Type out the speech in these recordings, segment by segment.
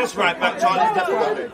That's right back, Charlie. That's right.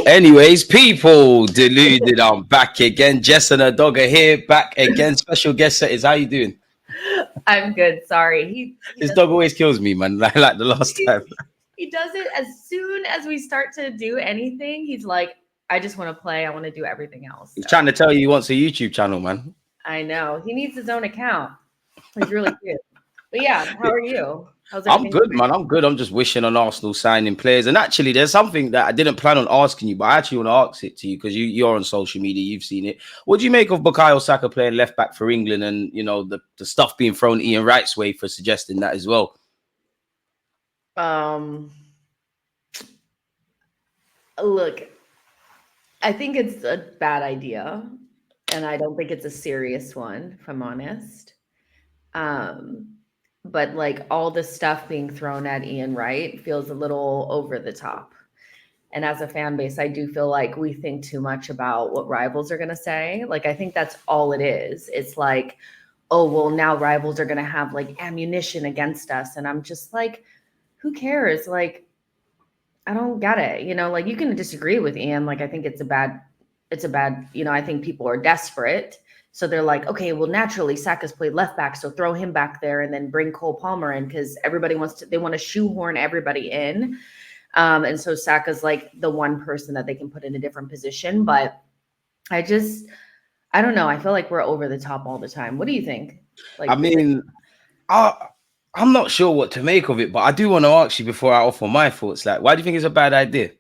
Anyways, people, Deluded, I'm back again. Jess and her dog are here, back again. Special guest settings. How you doing? I'm good. Sorry. His dog always kills me, man. Like the last time. He does it as soon as we start to do anything. He's like, I just want to play. I want to do everything else. He's trying to tell you he wants a YouTube channel, man. I know. He needs his own account. He's really cute. But yeah, how are you? I'm good, man. I'm good. I'm just wishing on Arsenal signing players. And actually, there's something that I didn't plan on asking you, but I actually want to ask it to you because you're on social media. You've seen it. What do you make of Bukayo Saka playing left back for England and, you know, the stuff being thrown Ian Wright's way for suggesting that as well? Look, I think it's a bad idea. And I don't think it's a serious one, if I'm honest. But like all the stuff being thrown at Ian Wright feels a little over the top. And as a fan base, I do feel like we think too much about what rivals are going to say. Like, I think that's all it is. It's like, oh, well, now rivals are going to have like ammunition against us. And I'm just like, who cares? Like, I don't get it. You know, like you can disagree with Ian. Like, I think it's a bad, you know, I think people are desperate. So they're like, okay, well, naturally, Saka's played left back, so throw him back there and then bring Cole Palmer in because everybody they want to shoehorn everybody in. And so Saka's like the one person that they can put in a different position. But I don't know. I feel like we're over the top all the time. What do you think? Like, I mean, I'm not sure what to make of it, but I do want to ask you before I offer my thoughts. Like, why do you think it's a bad idea?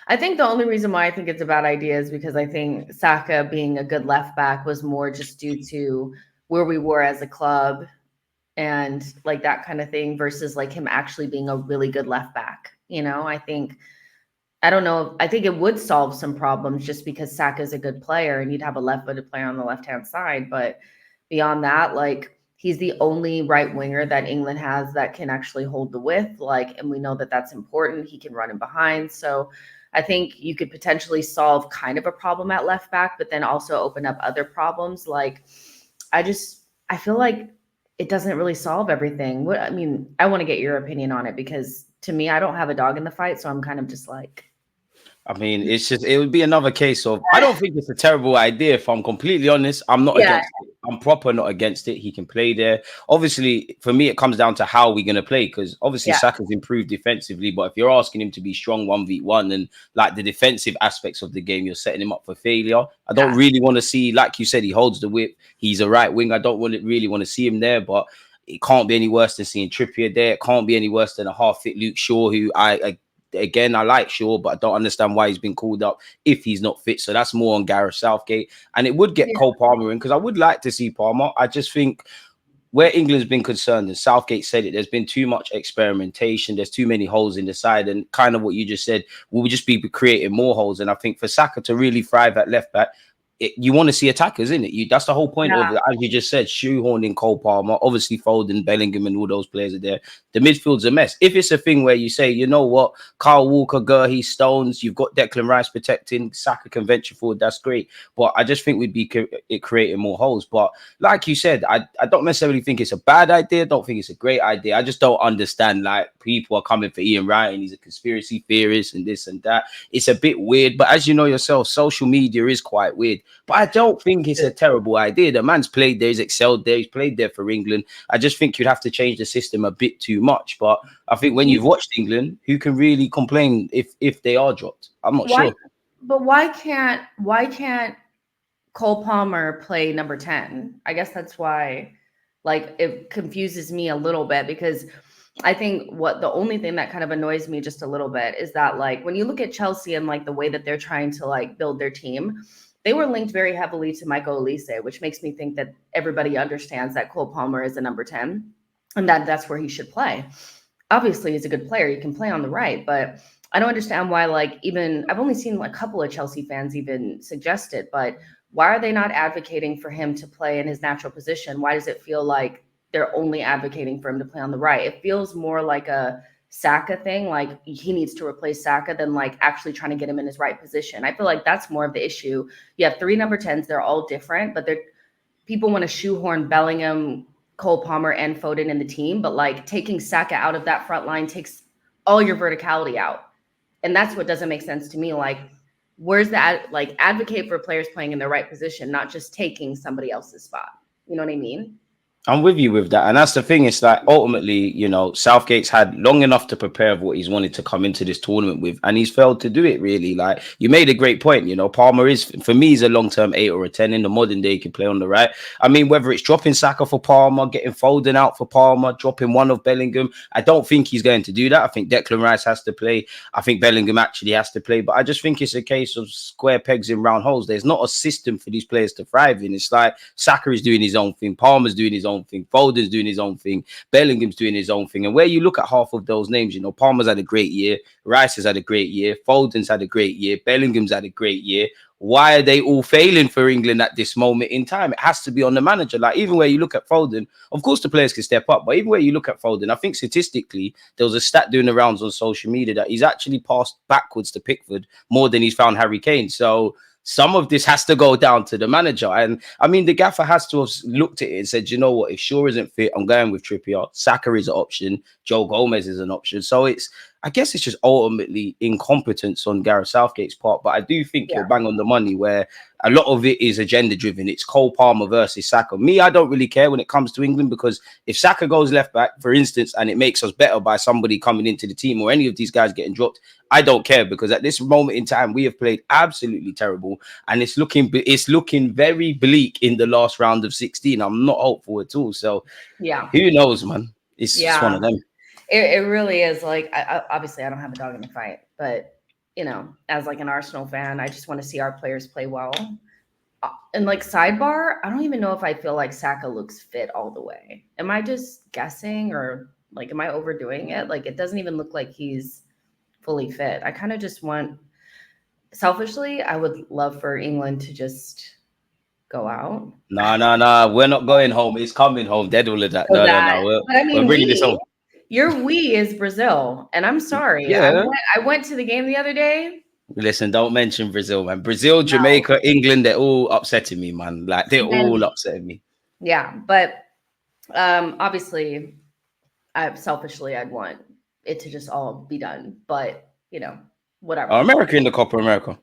I think the only reason why I think it's a bad idea is because I think Saka being a good left back was more just due to where we were as a club and like that kind of thing versus like him actually being a really good left back. You know, I think it would solve some problems just because Saka is a good player and you'd have a left-footed player on the left-hand side. But beyond that, like he's the only right winger that England has that can actually hold the width. Like, and we know that that's important. He can run in behind. So I think you could potentially solve kind of a problem at left back, but then also open up other problems. Like, I feel like it doesn't really solve everything. I mean, I want to get your opinion on it because to me, I don't have a dog in the fight. So I'm kind of just like, I mean, it would be another case of, I don't think it's a terrible idea. If I'm completely honest, I'm not against it. I'm proper not against it. He can play there. Obviously, for me, it comes down to how we're going to play because obviously Saka's improved defensively. But if you're asking him to be strong 1v1 and like the defensive aspects of the game, you're setting him up for failure. I don't really want to see, like you said, he holds the whip. He's a right wing. I don't really want to see him there, but it can't be any worse than seeing Trippier there. It can't be any worse than a half-fit Luke Shaw, who I like Shaw, but I don't understand why he's been called up if he's not fit. So that's more on Gareth Southgate. And it would get Cole Palmer in because I would like to see Palmer. I just think where England's been concerned, and Southgate said it, there's been too much experimentation. There's too many holes in the side. And kind of what you just said, we'll just be creating more holes. And I think for Saka to really thrive at left back, you want to see attackers, isn't it? That's the whole point of it. As you just said, shoehorning Cole Palmer, obviously Foden, Bellingham, and all those players are there. The midfield's a mess. If it's a thing where you say, you know what, Kyle Walker, Gurley, Stones, you've got Declan Rice protecting, Saka can venture forward, that's great. But I just think we'd be creating more holes. But like you said, I don't necessarily think it's a bad idea. I don't think it's a great idea. I just don't understand, like, people are coming for Ian Wright and he's a conspiracy theorist and this and that. It's a bit weird. But as you know yourself, social media is quite weird. But I don't think it's a terrible idea. The man's played there, he's excelled there, he's played there for England. I just think you'd have to change the system a bit too much. But I think when you've watched England, who can really complain if they are dropped? I'm not sure. But why can't Cole Palmer play number 10? I guess that's why, like, it confuses me a little bit because I think the only thing that kind of annoys me just a little bit is that, like, when you look at Chelsea and like the way that they're trying to like build their team, they were linked very heavily to Michael Olise, which makes me think that everybody understands that Cole Palmer is a number 10 and that's where he should play. Obviously, he's a good player. He can play on the right, but I don't understand why, like, even I've only seen a couple of Chelsea fans even suggest it, but why are they not advocating for him to play in his natural position? Why does it feel like they're only advocating for him to play on the right? It feels more like a Saka thing, like he needs to replace Saka, than like actually trying to get him in his right position. I feel like that's more of the issue. You have 3 number 10s, they're all different, but people want to shoehorn Bellingham, Cole Palmer, and Foden in the team, but like taking Saka out of that front line takes all your verticality out. And that's what doesn't make sense to me. Like, where's that? Like, advocate for players playing in the right position, not just taking somebody else's spot. You know what I mean? I'm with you with that. And that's the thing. It's like, ultimately, you know, Southgate's had long enough to prepare of what he's wanted to come into this tournament with, and he's failed to do it, really. Like, you made a great point. You know, Palmer is, for me, he's a long-term 8 or a 10. In the modern day, he can play on the right. I mean, whether it's dropping Saka for Palmer, getting Foden out for Palmer, dropping one of Bellingham, I don't think he's going to do that. I think Declan Rice has to play. I think Bellingham actually has to play. But I just think it's a case of square pegs in round holes. There's not a system for these players to thrive in. It's like Saka is doing his own thing. Palmer's doing his own thing. Foden's doing his own thing. Bellingham's doing his own thing. And where you look at half of those names, you know, Palmer's had a great year. Rice has had a great year. Foden's had a great year. Bellingham's had a great year. Why are they all failing for England at this moment in time? It has to be on the manager. Like, even where you look at Foden, of course the players can step up, but even where you look at Foden, I think statistically there was a stat doing the rounds on social media that he's actually passed backwards to Pickford more than he's found Harry Kane. So some of this has to go down to the manager. And I mean, the gaffer has to have looked at it and said, you know what, if Shaw isn't fit, I'm going with Trippier. Saka is an option. Joe Gomez is an option. So I guess it's just ultimately incompetence on Gareth Southgate's part. But I do think you're bang on the money, where a lot of it is agenda driven. It's Cole Palmer versus Saka. Me, I don't really care when it comes to England, because if Saka goes left back, for instance, and it makes us better by somebody coming into the team or any of these guys getting dropped, I don't care, because at this moment in time, we have played absolutely terrible, and it's looking very bleak in the last round of 16. I'm not hopeful at all. So who knows, man? It's just one of them. It really is. Like, obviously I don't have a dog in the fight, but you know, as like an Arsenal fan, I just want to see our players play well. And like, sidebar, I don't even know if I feel like Saka looks fit all the way. Am I just guessing, or like, am I overdoing it? Like, it doesn't even look like he's fully fit. I kind of just want, selfishly, I would love for England to just go out. No, we're not going home. It's coming home. Dead all of that. No. We're bringing this home. Your we is Brazil, and I'm sorry. Yeah. I went to the game the other day. Listen, don't mention Brazil, man. Brazil, Jamaica, England, they're all upsetting me, man. Like, they're all upsetting me. Yeah, but obviously, I'd want it to just all be done. But, you know, whatever. Are America in the Copa America?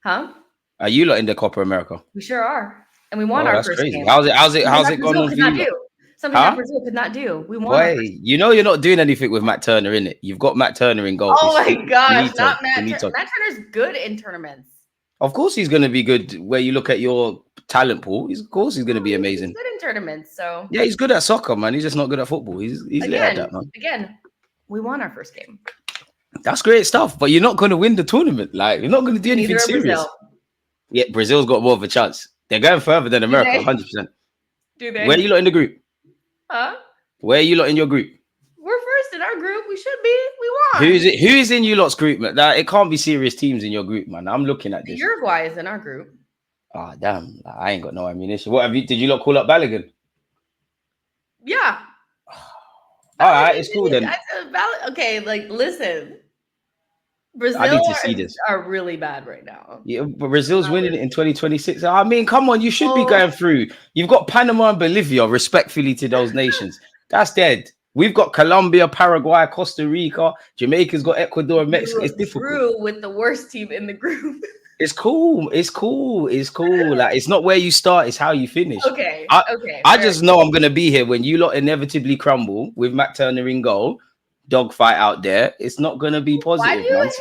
Huh? Are you lot in the Copa America? We sure are. And we won our first game. How's it going on for you? Something that Brazil could not do. We won. Boy, you know you're not doing anything with Matt Turner, innit? You've got Matt Turner in goal. Oh my gosh, not Matt Turner. Matt Turner's good in tournaments. Of course he's going to be good. Where you look at your talent pool, of course he's going to be amazing. He's good in tournaments, so. Yeah, he's good at soccer, man. He's just not good at football. He's lit at that, man. Again, we won our first game. That's great stuff, but you're not going to win the tournament. Like, you're not going to do anything serious. Brazil. Yeah, Brazil's got more of a chance. They're going further than America, 100%. Do they? Where are you lot in the group? Huh? Where are you lot in your group? We're first in our group. We should be. We won. Who is in you lot's group, man? It can't be serious teams in your group, man. I'm looking at this. Uruguay is in our group. Oh, damn. I ain't got no ammunition. Did you lot call up Balogun? Yeah. All right, it's cool then. Okay, like, listen. Brazil are really bad right now. Yeah, but Brazil's winning it in 2026. I mean, come on, you should be going through. You've got Panama and Bolivia, respectfully to those nations. That's dead. We've got Colombia, Paraguay, Costa Rica. Jamaica's got Ecuador and Mexico. It's difficult. Drew with the worst team in the group. It's cool. Like, it's not where you start, it's how you finish. Okay. I just know I'm gonna be here when you lot inevitably crumble with Matt Turner in goal. Dogfight out there. It's not gonna be positive. Why do you hate Matt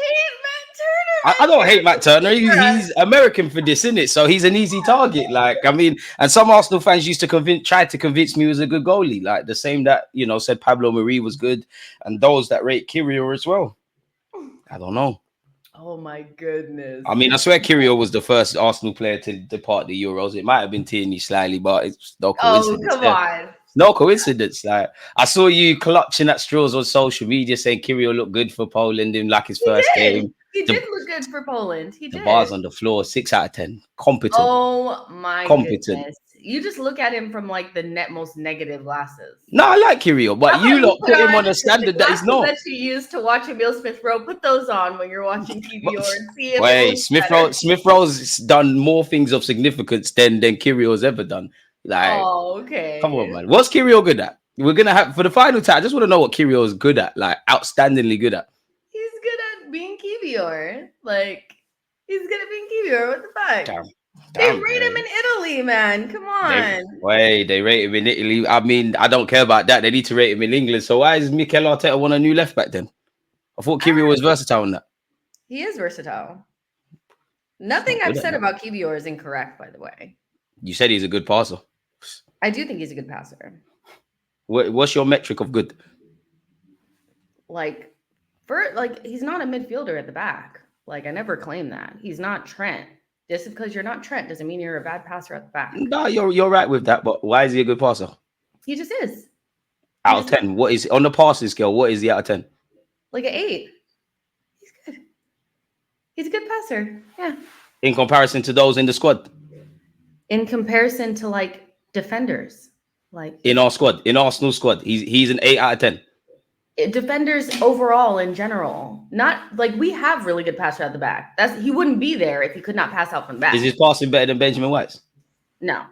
Turner? I don't hate Matt Turner. He's American for this, isn't it? So he's an easy target. Like, I mean, and some Arsenal fans used to try to convince me he was a good goalie. Like, the same that, you know, said Pablo Mari was good, and those that rate Kiwior as well. I don't know. Oh my goodness. I mean, I swear Kiwior was the first Arsenal player to depart the Euros. It might have been Tierney slightly, but it's no coincidence. Oh, come on. No coincidence. Like, I saw you clutching at straws on social media saying Kiwior looked good for Poland in like his first game. He did look good for Poland. He did. The bars on the floor, 6 out of 10. Competent. Oh my goodness. You just look at him from like the most negative glasses. No, I like Kiwior, but you lot put him on a standard that he's not. That you use to watch Emile Smith Rowe, put those on when you're watching Kiwior and see if wait, Smith Rowe's done more things of significance than Kiwior's ever done. Like, oh, okay. Come on, man. What's Kiwior good at? We're gonna have for the final time. I just want to know what Kiwior is good at, like outstandingly good at. He's good at being Kiwior. Like, he's good at being Kiwior. What the fuck? They rate him in Italy, man. Come on. They rate him in Italy. I mean, I don't care about that. They need to rate him in England. So why is Mikel Arteta want a new left back then? I thought Kiwior was versatile in that. He is versatile. Nothing I've said about Kiwior is incorrect, by the way. You said he's a good passer. I do think he's a good passer. What's your metric of good? Like, he's not a midfielder at the back. Like, I never claimed that. He's not Trent. Just because you're not Trent doesn't mean you're a bad passer at the back. No, you're right with that. But why is he a good passer? He just is. Out of 10, what is on the passing scale? What is he out of 10? Like an 8. He's good. He's a good passer. Yeah. In comparison to those in the squad. In comparison to like defenders, like in our squad, in Arsenal squad, he's an 8 out of 10. Defenders overall in general, not like we have really good passer at the back. He wouldn't be there if he could not pass out from the back. Is his passing better than Benjamin White's? No.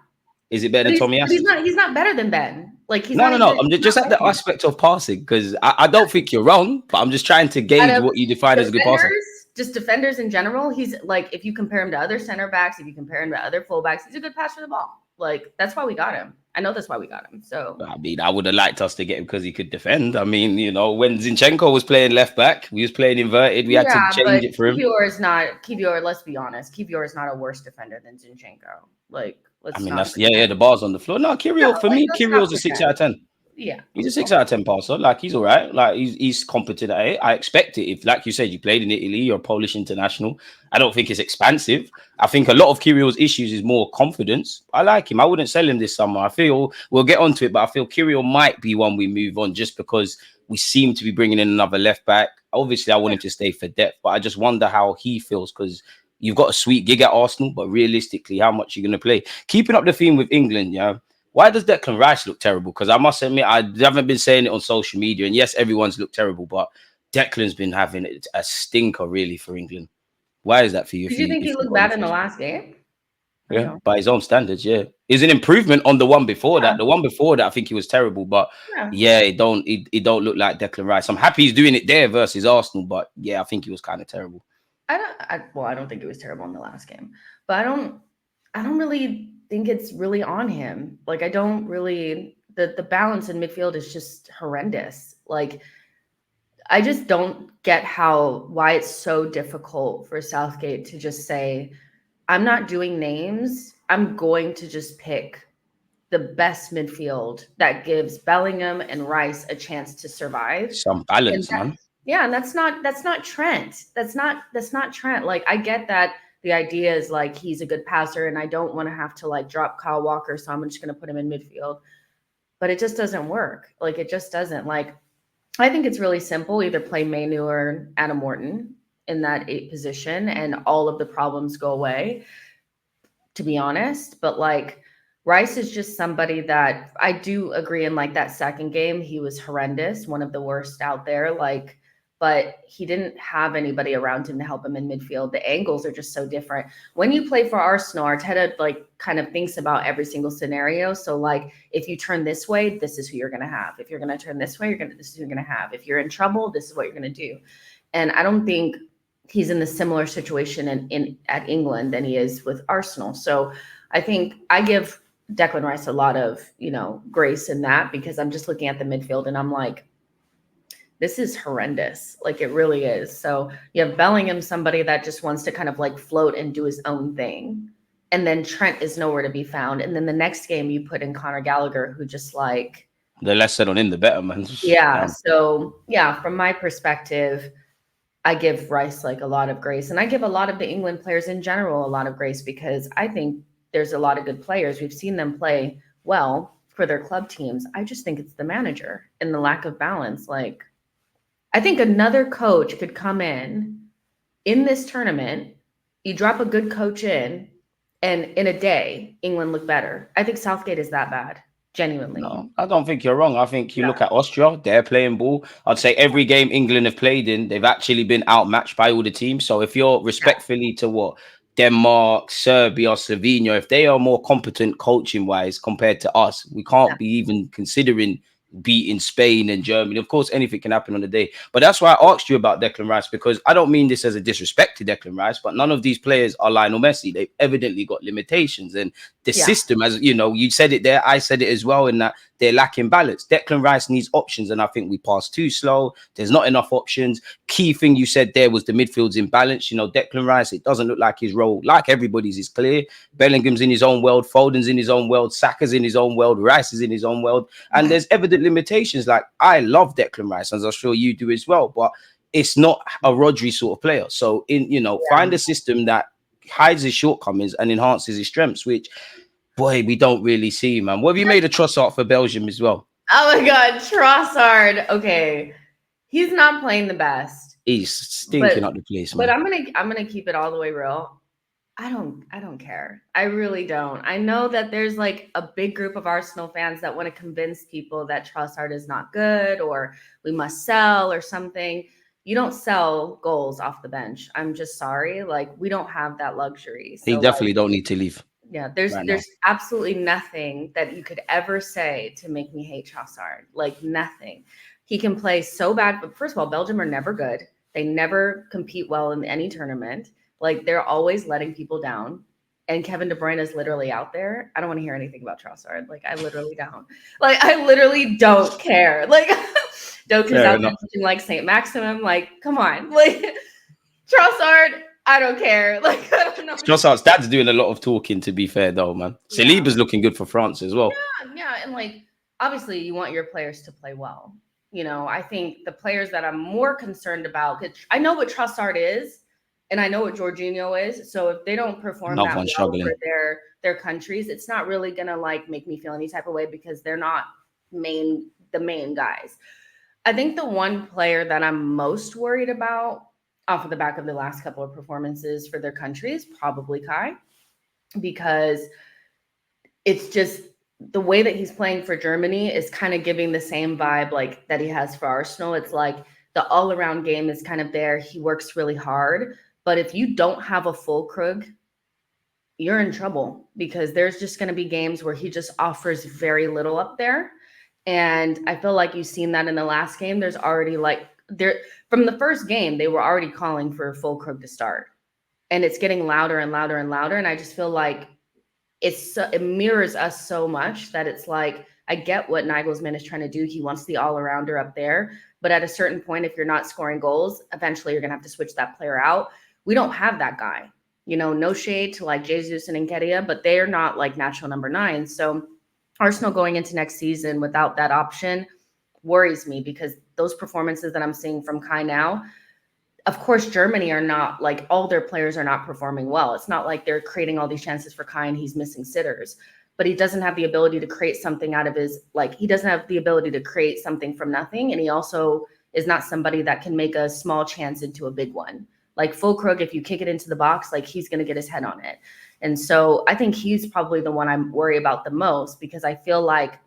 Is it better than Tommy Asu? He's not better than Ben. Like he's no. I'm just at the aspect of passing because I don't think you're wrong, but I'm just trying to gauge what you define as a good passer. Just defenders in general, he's like if you compare him to other center backs, if you compare him to other fullbacks, he's a good passer of the ball. Like that's why we got him. I know that's why we got him. So I mean, I would have liked us to get him because he could defend. I mean, you know, when Zinchenko was playing left back, we was playing inverted. We had to change it for him. Kiwior, let's be honest. Kiwior is not a worse defender than Zinchenko. Like, the bars on the floor. No, Kiwior, for me, Kiwior's a 6 out of 10. Yeah. He's a 6 out of 10 passer. Like, he's all right. Like, he's competent at it. I expect it. If, like you said, you played in Italy, you're a Polish international. I don't think it's expansive. I think a lot of Kiwior's issues is more confidence. I like him. I wouldn't sell him this summer. I feel, we'll get onto it, but I feel Kiwior might be one we move on just because we seem to be bringing in another left back. Obviously, I want him to stay for depth, but I just wonder how he feels because you've got a sweet gig at Arsenal, but realistically, how much you're going to play? Keeping up the theme with England, yeah. Why does Declan Rice look terrible? Because I must admit, I haven't been saying it on social media. And yes, everyone's looked terrible, but Declan's been having a stinker really for England. Why is that for you? Did you think he looked bad in the last game? Yeah, by his own standards, yeah. It's an improvement on the one before that. The one before that, I think he was terrible. But it don't look like Declan Rice. I'm happy he's doing it there versus Arsenal. But yeah, I think he was kind of terrible. I don't think it was terrible in the last game. But I don't really think it's really on him. Like I don't really the balance in midfield is just horrendous. Like I just don't get why it's so difficult for Southgate to just say, I'm not doing names. I'm going to just pick the best midfield that gives Bellingham and Rice a chance to survive. Some balance, man. Yeah, and that's not Trent. That's not Trent. Like I get that the idea is like he's a good passer and I don't want to have to like drop Kyle Walker, so I'm just going to put him in midfield. But it just doesn't work. Like it just doesn't. Like I think it's really simple. Either play Mainu or Adam Morton in that 8 position and all of the problems go away, to be honest. But like Rice is just somebody that I do agree in like that second game. He was horrendous, one of the worst out there. Like, but he didn't have anybody around him to help him in midfield. The angles are just so different. When you play for Arsenal, Arteta like kind of thinks about every single scenario. So like if you turn this way, this is who you're going to have. If you're going to turn this way, this is who you're going to have. If you're in trouble, this is what you're going to do. And I don't think he's in the similar situation at England than he is with Arsenal. So I think I give Declan Rice a lot of, grace in that because I'm just looking at the midfield and I'm like, this is horrendous. Like it really is. So you have Bellingham, somebody that just wants to kind of like float and do his own thing. And then Trent is nowhere to be found. And then the next game you put in Conor Gallagher, who just like. The less said on him, the better, man. Yeah. So yeah, from my perspective, I give Rice like a lot of grace, and I give a lot of the England players in general a lot of grace because I think there's a lot of good players. We've seen them play well for their club teams. I just think it's the manager and the lack of balance. Like, I think another coach could come in this tournament, you drop a good coach in, and in a day, England look better. I think Southgate is that bad. Genuinely. No, I don't think you're wrong. I think you look at Austria, they're playing ball. I'd say every game England have played in, they've actually been outmatched by all the teams. So if you're respectfully to what Denmark, Serbia, Slovenia, if they are more competent coaching wise compared to us, we can't be even considering beating Spain and Germany. Of course, anything can happen on the day. But that's why I asked you about Declan Rice, because I don't mean this as a disrespect to Declan Rice, but none of these players are Lionel Messi. They've evidently got limitations. And the system, as you know, you said it there, I said it as well, in that they're lacking balance. Declan Rice needs options, and I think we pass too slow. There's not enough options. Key thing you said there was the midfield's imbalance. You know, Declan Rice, it doesn't look like his role, like everybody's, is clear. Bellingham's in his own world, Foden's in his own world, Saka's in his own world, Rice is in his own world, and there's evident limitations. Like, I love Declan Rice, as I'm sure you do as well, but it's not a Rodri sort of player. So, find a system that hides his shortcomings and enhances his strengths, which, boy, we don't really see, man. What have you made a Trossard for Belgium as well? Oh my God, Trossard. Okay, he's not playing the best. He's stinking up the place, man. But I'm gonna keep it all the way real. I don't care. I really don't. I know that there's like a big group of Arsenal fans that want to convince people that Trossard is not good or we must sell or something. You don't sell goals off the bench. I'm just sorry. Like, we don't have that luxury. So, he definitely don't need to leave. Yeah, there's absolutely nothing that you could ever say to make me hate Trossard. Like, nothing. He can play so bad. But first of all, Belgium are never good. They never compete well in any tournament. Like, they're always letting people down. And Kevin De Bruyne is literally out there. I don't want to hear anything about Trossard. Like, I literally don't. Like, I literally don't care. Like, Doku's out there teaching like St. Maximum. Like, come on. Like, Trossard, I don't care. Like, I don't know. Trossard's dad's doing a lot of talking, to be fair, though, man. Saliba's looking good for France as well. Yeah. And like, obviously, you want your players to play well. You know, I think the players that I'm more concerned about, because I know what Trossard is, and I know what Jorginho is. So if they don't perform that well for their countries, it's not really gonna like make me feel any type of way because they're not the main guys. I think the one player that I'm most worried about off of the back of the last couple of performances for their country is probably Kai, because it's just the way that he's playing for Germany is kind of giving the same vibe like that he has for Arsenal. It's like the all-around game is kind of there. He works really hard. But if you don't have a full Krug, you're in trouble, because there's just going to be games where he just offers very little up there. And I feel like you've seen that in the last game. There's already from the first game, they were already calling for full Krug to start. And it's getting louder and louder and louder. And I just feel like it mirrors us so much that it's like, I get what Nagelsmann is trying to do. He wants the all-arounder up there. But at a certain point, if you're not scoring goals, eventually you're going to have to switch that player out. We don't have that guy, no shade to like Jesus and Nketiah, but they are not like natural number 9. So Arsenal going into next season without that option worries me, because those performances that I'm seeing from Kai now, of course, Germany are not like, all their players are not performing well. It's not like they're creating all these chances for Kai and he's missing sitters, but he doesn't have the ability to create something out of he doesn't have the ability to create something from nothing. And he also is not somebody that can make a small chance into a big one. Like Fulkrug, if you kick it into the box, like he's going to get his head on it. And so I think he's probably the one I'm worried about the most, because I feel like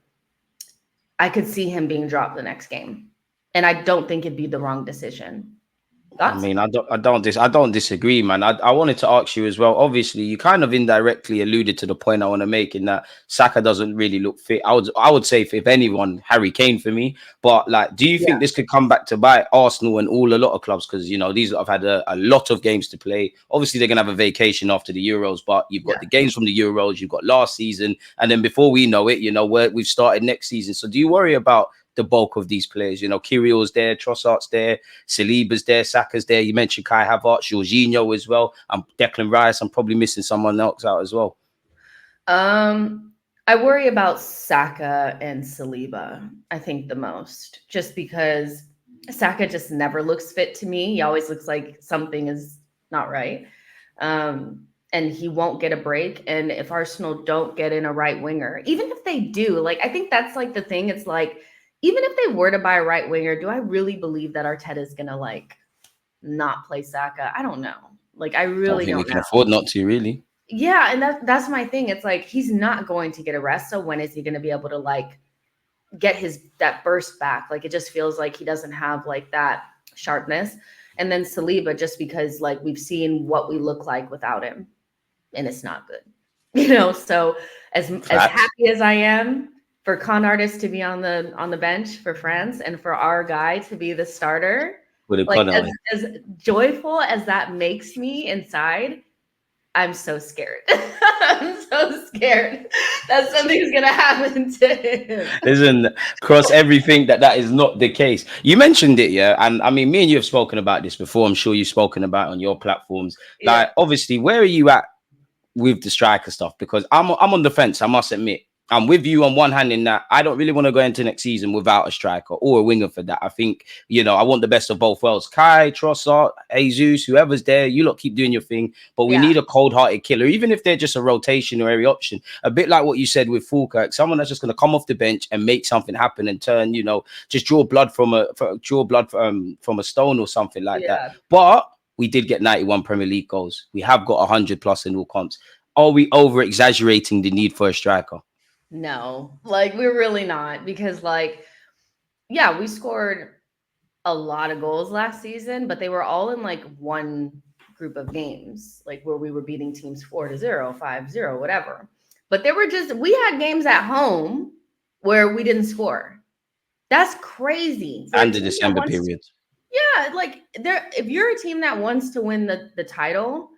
I could see him being dropped the next game. And I don't think it'd be the wrong decision. Thoughts? I mean, I don't disagree, man. I wanted to ask you as well. Obviously, you kind of indirectly alluded to the point I want to make, in that Saka doesn't really look fit. I would say, if anyone, Harry Kane for me. But like, do you think this could come back to bite Arsenal and a lot of clubs? Because these have had a lot of games to play. Obviously, they're gonna have a vacation after the Euros, but you've got the games from the Euros, you've got last season, and then before we know it, we've started next season. So do you worry about the bulk of these players? Kiwior's there, Trossard's there, Saliba's there, Saka's there. You mentioned Kai Havertz, Jorginho as well. Declan Rice. I'm probably missing someone else out as well. I worry about Saka and Saliba, I think, the most, just because Saka just never looks fit to me. He always looks like something is not right. And he won't get a break. And if Arsenal don't get in a right winger, even if they do, like, I think that's like the thing. It's like, even if they were to buy a right winger, do I really believe that Arteta is going to like not play Saka? I don't know. Like, I really don't we can know. afford not to, really. Yeah. And that's my thing. It's like, he's not going to get a rest. So when is he going to be able to like get that burst back? Like, it just feels like he doesn't have like that sharpness. And then Saliba, just because like we've seen what we look like without him, and it's not good, so as happy as I am for Con Artist to be on the bench for France and for our guy to be the starter, like as joyful as that makes me inside, I'm so scared. I'm so scared that something's gonna happen to him. Listen, cross everything that is not the case. You mentioned it, yeah, and I mean, me and you have spoken about this before. I'm sure you've spoken about it on your platforms. Yeah. Like, obviously, where are you at with the striker stuff? Because I'm on the fence. I must admit, I'm with you on one hand in that I don't really want to go into next season without a striker or a winger for that. I think, I want the best of both worlds. Kai, Trossard, Jesus, whoever's there, you lot keep doing your thing. But we need a cold-hearted killer, even if they're just a rotation or every option. A bit like what you said with Fulkirk, someone that's just going to come off the bench and make something happen and turn, just draw blood from a stone or something like that. But we did get 91 Premier League goals. We have got 100 plus in all comps. Are we over-exaggerating the need for a striker? No, like, we're really not, because like, yeah, we scored a lot of goals last season, but they were all in like one group of games, like where we were beating teams 4-0, 5-0, whatever. But we had games at home where we didn't score. That's crazy. And the December period. Yeah, like if you're a team that wants to win the title,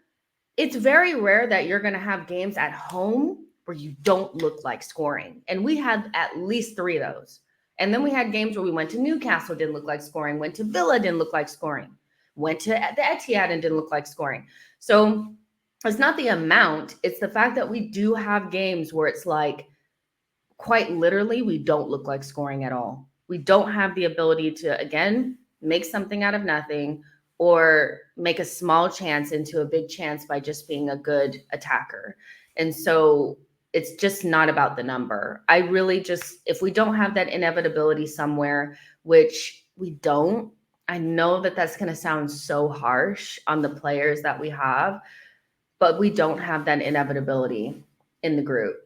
it's very rare that you're going to have games at home where you don't look like scoring. And we had at least 3 of those. And then we had games where we went to Newcastle, didn't look like scoring, went to Villa, didn't look like scoring, went to the Etihad and didn't look like scoring. So it's not the amount, it's the fact that we do have games where it's like, quite literally, we don't look like scoring at all. We don't have the ability to, again, make something out of nothing or make a small chance into a big chance by just being a good attacker. And so it's just not about the number. I really just, if we don't have that inevitability somewhere, which we don't, I know that that's going to sound so harsh on the players that we have, but we don't have that inevitability in the group.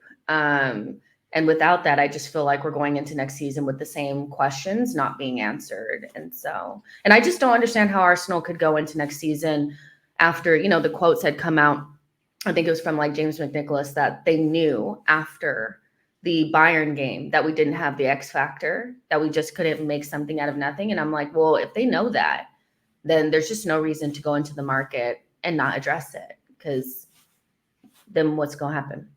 And without that, I just feel like we're going into next season with the same questions not being answered. And I just don't understand how Arsenal could go into next season after, the quotes had come out. I think it was from like James McNicholas that they knew after the Bayern game that we didn't have the X factor, that we just couldn't make something out of nothing. And I'm like, well, if they know that, then there's just no reason to go into the market and not address it, because then what's going to happen?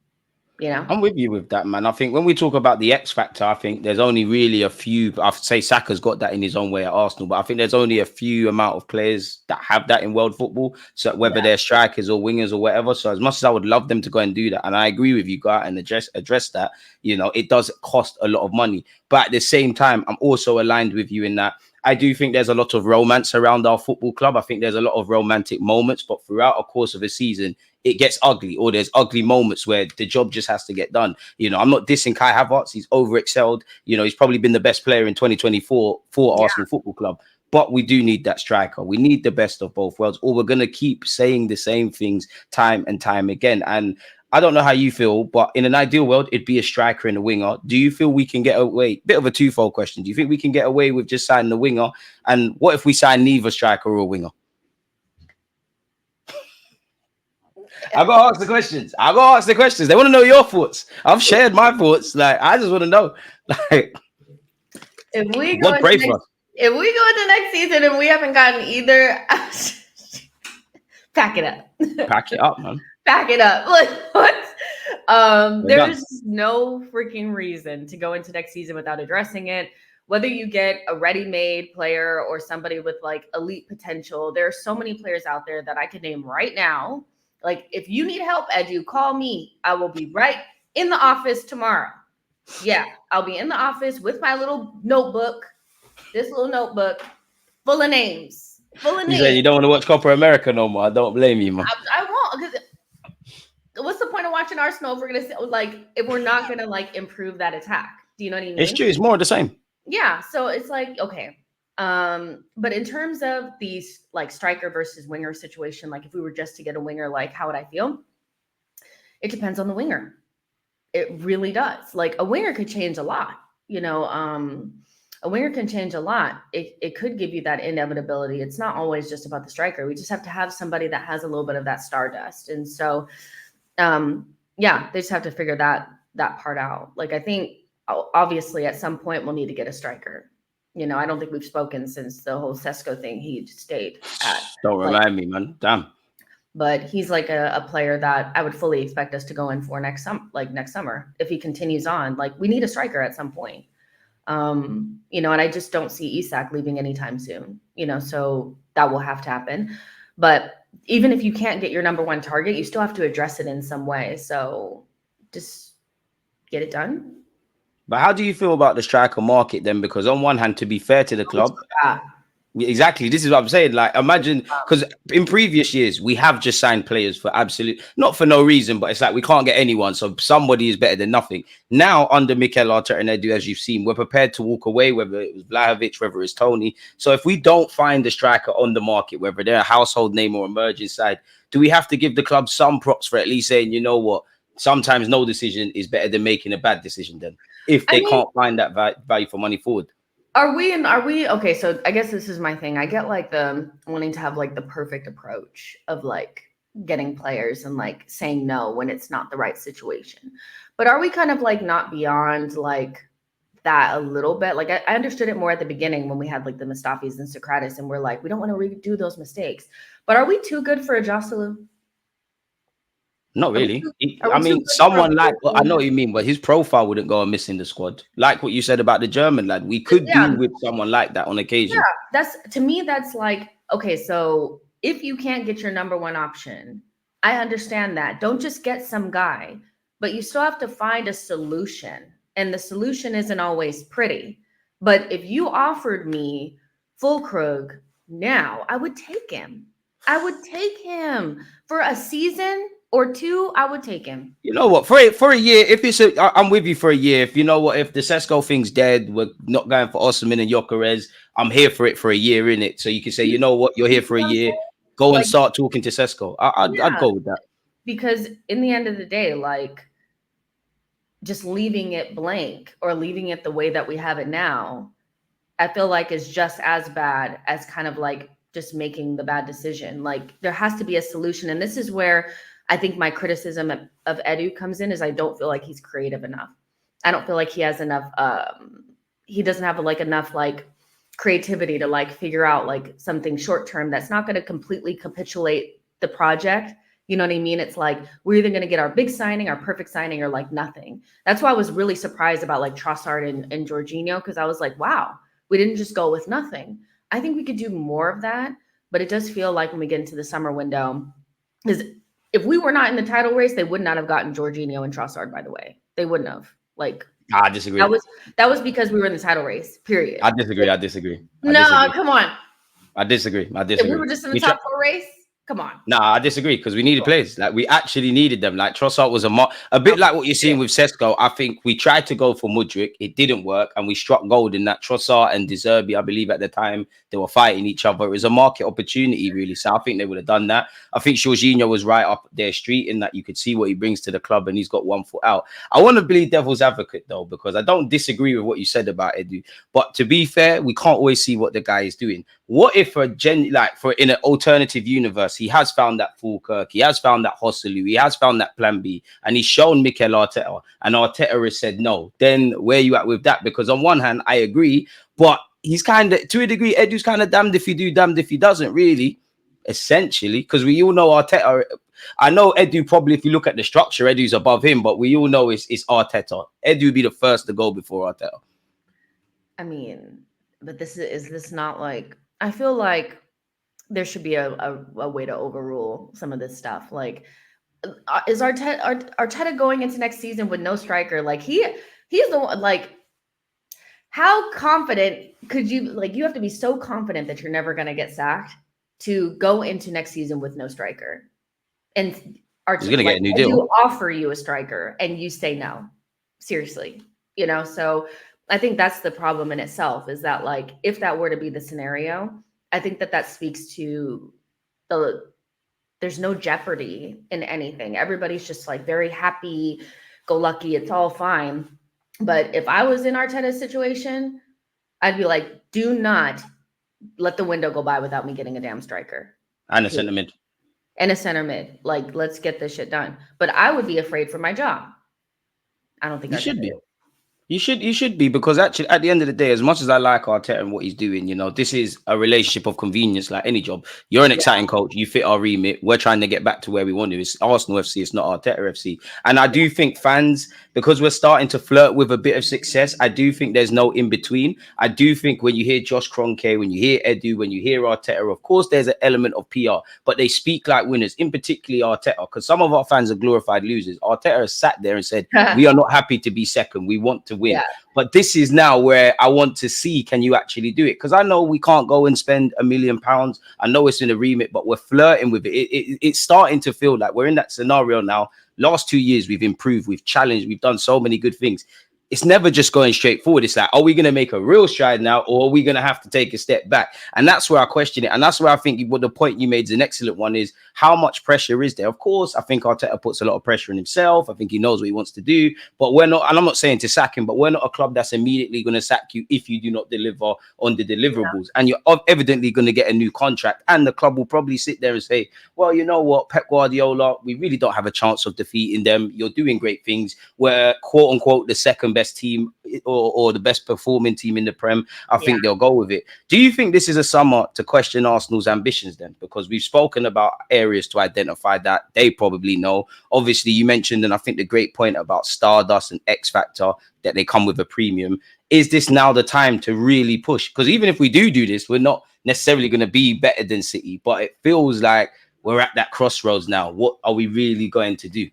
I'm with you with that, man. I think when we talk about the X factor, I think there's only really a few. I'd say Saka's got that in his own way at Arsenal, but I think there's only a few amount of players that have that in world football. So whether they're strikers or wingers or whatever. So as much as I would love them to go and do that, and I agree with you, go out and address that. It does cost a lot of money, but at the same time, I'm also aligned with you in that I do think there's a lot of romance around our football club. I think there's a lot of romantic moments, but throughout a course of a season, it gets ugly, or there's ugly moments where the job just has to get done. I'm not dissing Kai Havertz. He's over-excelled. He's probably been the best player in 2024 for Arsenal Football Club. But we do need that striker. We need the best of both worlds, or we're going to keep saying the same things time and time again. And I don't know how you feel, but in an ideal world, it'd be a striker and a winger. Do you feel we can get away? Bit of a twofold question. Do you think we can get away with just signing the winger? And what if we sign neither striker or a winger? I gotta ask the questions. They want to know your thoughts. I've shared my thoughts. Like, I just want to know. Like, if we go into next season and we haven't gotten either, pack it up. Pack it up, man. Pack it up. Like, what? There's no freaking reason to go into next season without addressing it. Whether you get a ready-made player or somebody with like elite potential, there are so many players out there that I could name right now. Like, if you need help, Edu, call me. I will be right in the office tomorrow. Yeah, I'll be in the office with my little notebook, this little notebook, full of names. You say you don't want to watch Copa America no more. I don't blame you, man. I won't, because what's the point of watching Arsenal if we're gonna if we're not gonna improve that attack? Do you know what I mean? It's true. It's more of the same. Yeah. So it's okay. But in terms of these striker versus winger situation, if we were just to get a winger, how would I feel? It depends on the winger. It really does. A winger could change a lot. A winger can change a lot. It could give you that inevitability. It's not always just about the striker. We just have to have somebody that has a little bit of that stardust. And so, they just have to figure that part out. I think obviously at some point we'll need to get a striker. I don't think we've spoken since the whole Sesko thing he stayed at. Don't remind me, man. Damn. But he's a player that I would fully expect us to go in for next summer. If he continues on, we need a striker at some point. And I just don't see Isak leaving anytime soon, so that will have to happen. But even if you can't get your number one target, you still have to address it in some way. So just get it done. But how do you feel about the striker market then? Because on one hand, to be fair to the club, exactly. This is what I'm saying. Imagine, because in previous years, we have just signed players for not for no reason, but it's we can't get anyone. So somebody is better than nothing. Now, under Mikel Arteta and Edu, as you've seen, we're prepared to walk away, whether it was Vlahovic, whether it's Tony. So if we don't find a striker on the market, whether they're a household name or emerging side, do we have to give the club some props for at least saying, you know what, sometimes no decision is better than making a bad decision then, if they can't find that value for money forward? Are we okay? So I guess this is my thing. I get the wanting to have the perfect approach of getting players and saying no when it's not the right situation. But are we kind of not beyond that a little bit? I understood it more at the beginning when we had the Mustafis and Socrates, and we're we don't want to redo those mistakes. But are we too good for a Joselu? Not really. I mean, someone I know what you mean, but his profile wouldn't go amiss in the squad. Like what you said about the German lad, we could do with someone like that on occasion. Yeah, to me, that's okay, so if you can't get your number one option, I understand that. Don't just get some guy, but you still have to find a solution. And the solution isn't always pretty. But if you offered me Fulkrug now, I would take him. I would take him for a season or two. I would take him. You know what? For a year, I'm with you for a year. If you know what, if the Sesko thing's dead, we're not going for Osimhen and Gyökeres. I'm here for it for a year, innit? So you can say, you know what, you're here for a year. Go and start talking to Sesko. I'd go with that. Because in the end of the day, just leaving it blank or leaving it the way that we have it now, I feel is just as bad as kind of just making the bad decision. There has to be a solution. And this is where I think my criticism of Edu comes in, is I don't feel he's creative enough. I don't feel he has enough. He doesn't have enough creativity to figure out something short term that's not going to completely capitulate the project. You know what I mean? It's we're either going to get our big signing, our perfect signing, or nothing. That's why I was really surprised about Trossard and Jorginho, because I was wow, we didn't just go with nothing. I think we could do more of that, but it does feel when we get into the summer window, because if we were not in the title race, they would not have gotten Jorginho and Trossard, by the way. They wouldn't have. I disagree. That was because we were in the title race, period. I disagree. Come on. I disagree. If we were just in the top four race, come on. I disagree, because we needed players. We actually needed them. Trossard was a bit like what you're seeing with Sesko. I think we tried to go for Mudryk. It didn't work, and we struck gold in that. Trossard and De Zerbi, I believe at the time, they were fighting each other. It was a market opportunity, really. So I think they would have done that. I think Jorginho was right up their street in that you could see what he brings to the club, and he's got 1 foot out. I want to be devil's advocate, though, because I don't disagree with what you said about Edu. But to be fair, we can't always see what the guy is doing. What if in an alternative universe, he has found that Fulkirk, he has found that Hosselu, he has found that plan B, and he's shown Mikel Arteta, and Arteta has said no? Then where are you at with that? Because on one hand, I agree, but he's kind of, to a degree, Edu's kind of damned if he do, damned if he doesn't, really, essentially, because we all know Arteta. I know Edu probably, if you look at the structure, Edu's above him, but we all know it's Arteta. Edu would be the first to go before Arteta. I mean, but is this not I feel there should be a way to overrule some of this stuff. Is Arteta going into next season with no striker? He's the one, how confident could you, like, you have to be so confident that you're never going to get sacked to go into next season with no striker. And He's going to get a new deal. do offer you a striker and you say no. Seriously. You know, so I think that's the problem in itself, is that, like, if that were to be the scenario, I think that speaks to there's no jeopardy in anything. Everybody's just like very happy, go lucky. It's all fine. But if I was in Arteta's situation, I'd be like, do not let the window go by without me getting a damn striker. And a center mid. And a center mid. Like, let's get this shit done. But I would be afraid for my job. I don't think you should be. You should be, because actually at the end of the day, as much as I like Arteta and what he's doing, you know, this is a relationship of convenience like any job. You're an exciting coach. You fit our remit. We're trying to get back to where we want to. It's Arsenal FC. It's not Arteta FC. And I do think fans, because we're starting to flirt with a bit of success, I do think there's no in between. I do think when you hear Josh Kroenke, when you hear Edu, when you hear Arteta, of course, there's an element of PR, but they speak like winners, in particularly Arteta, because some of our fans are glorified losers. Arteta has sat there and said, we are not happy to be second. We want to win. Yeah. But this is now where I want to see, can you actually do it? Because I know we can't go and spend £1 million. I know it's in the remit, but we're flirting with it. It's starting to feel like we're in that scenario now. Last 2 years, we've improved, we've challenged, we've done so many good things. It's never just going straight forward. It's like, are we going to make a real stride now, or are we going to have to take a step back? And that's where I question it. And that's where I think what the point you made is an excellent one, is how much pressure is there? Of course, I think Arteta puts a lot of pressure on himself. I think he knows what he wants to do, but we're not, and I'm not saying to sack him, but we're not a club that's immediately going to sack you if you do not deliver on the deliverables. And you're evidently going to get a new contract. And the club will probably sit there and say, well, you know what, Pep Guardiola, we really don't have a chance of defeating them. You're doing great things. We're quote unquote the second best team or the best performing team in the Prem. I think they'll go with it. Do you think this is a summer to question Arsenal's ambitions then? Because we've spoken about areas to identify that they probably know. Obviously, you mentioned, and I think the great point about Stardust and X Factor, that they come with a premium. Is this now the time to really push? Because even if we do this, we're not necessarily going to be better than City, but it feels like we're at that crossroads now. What are we really going to do?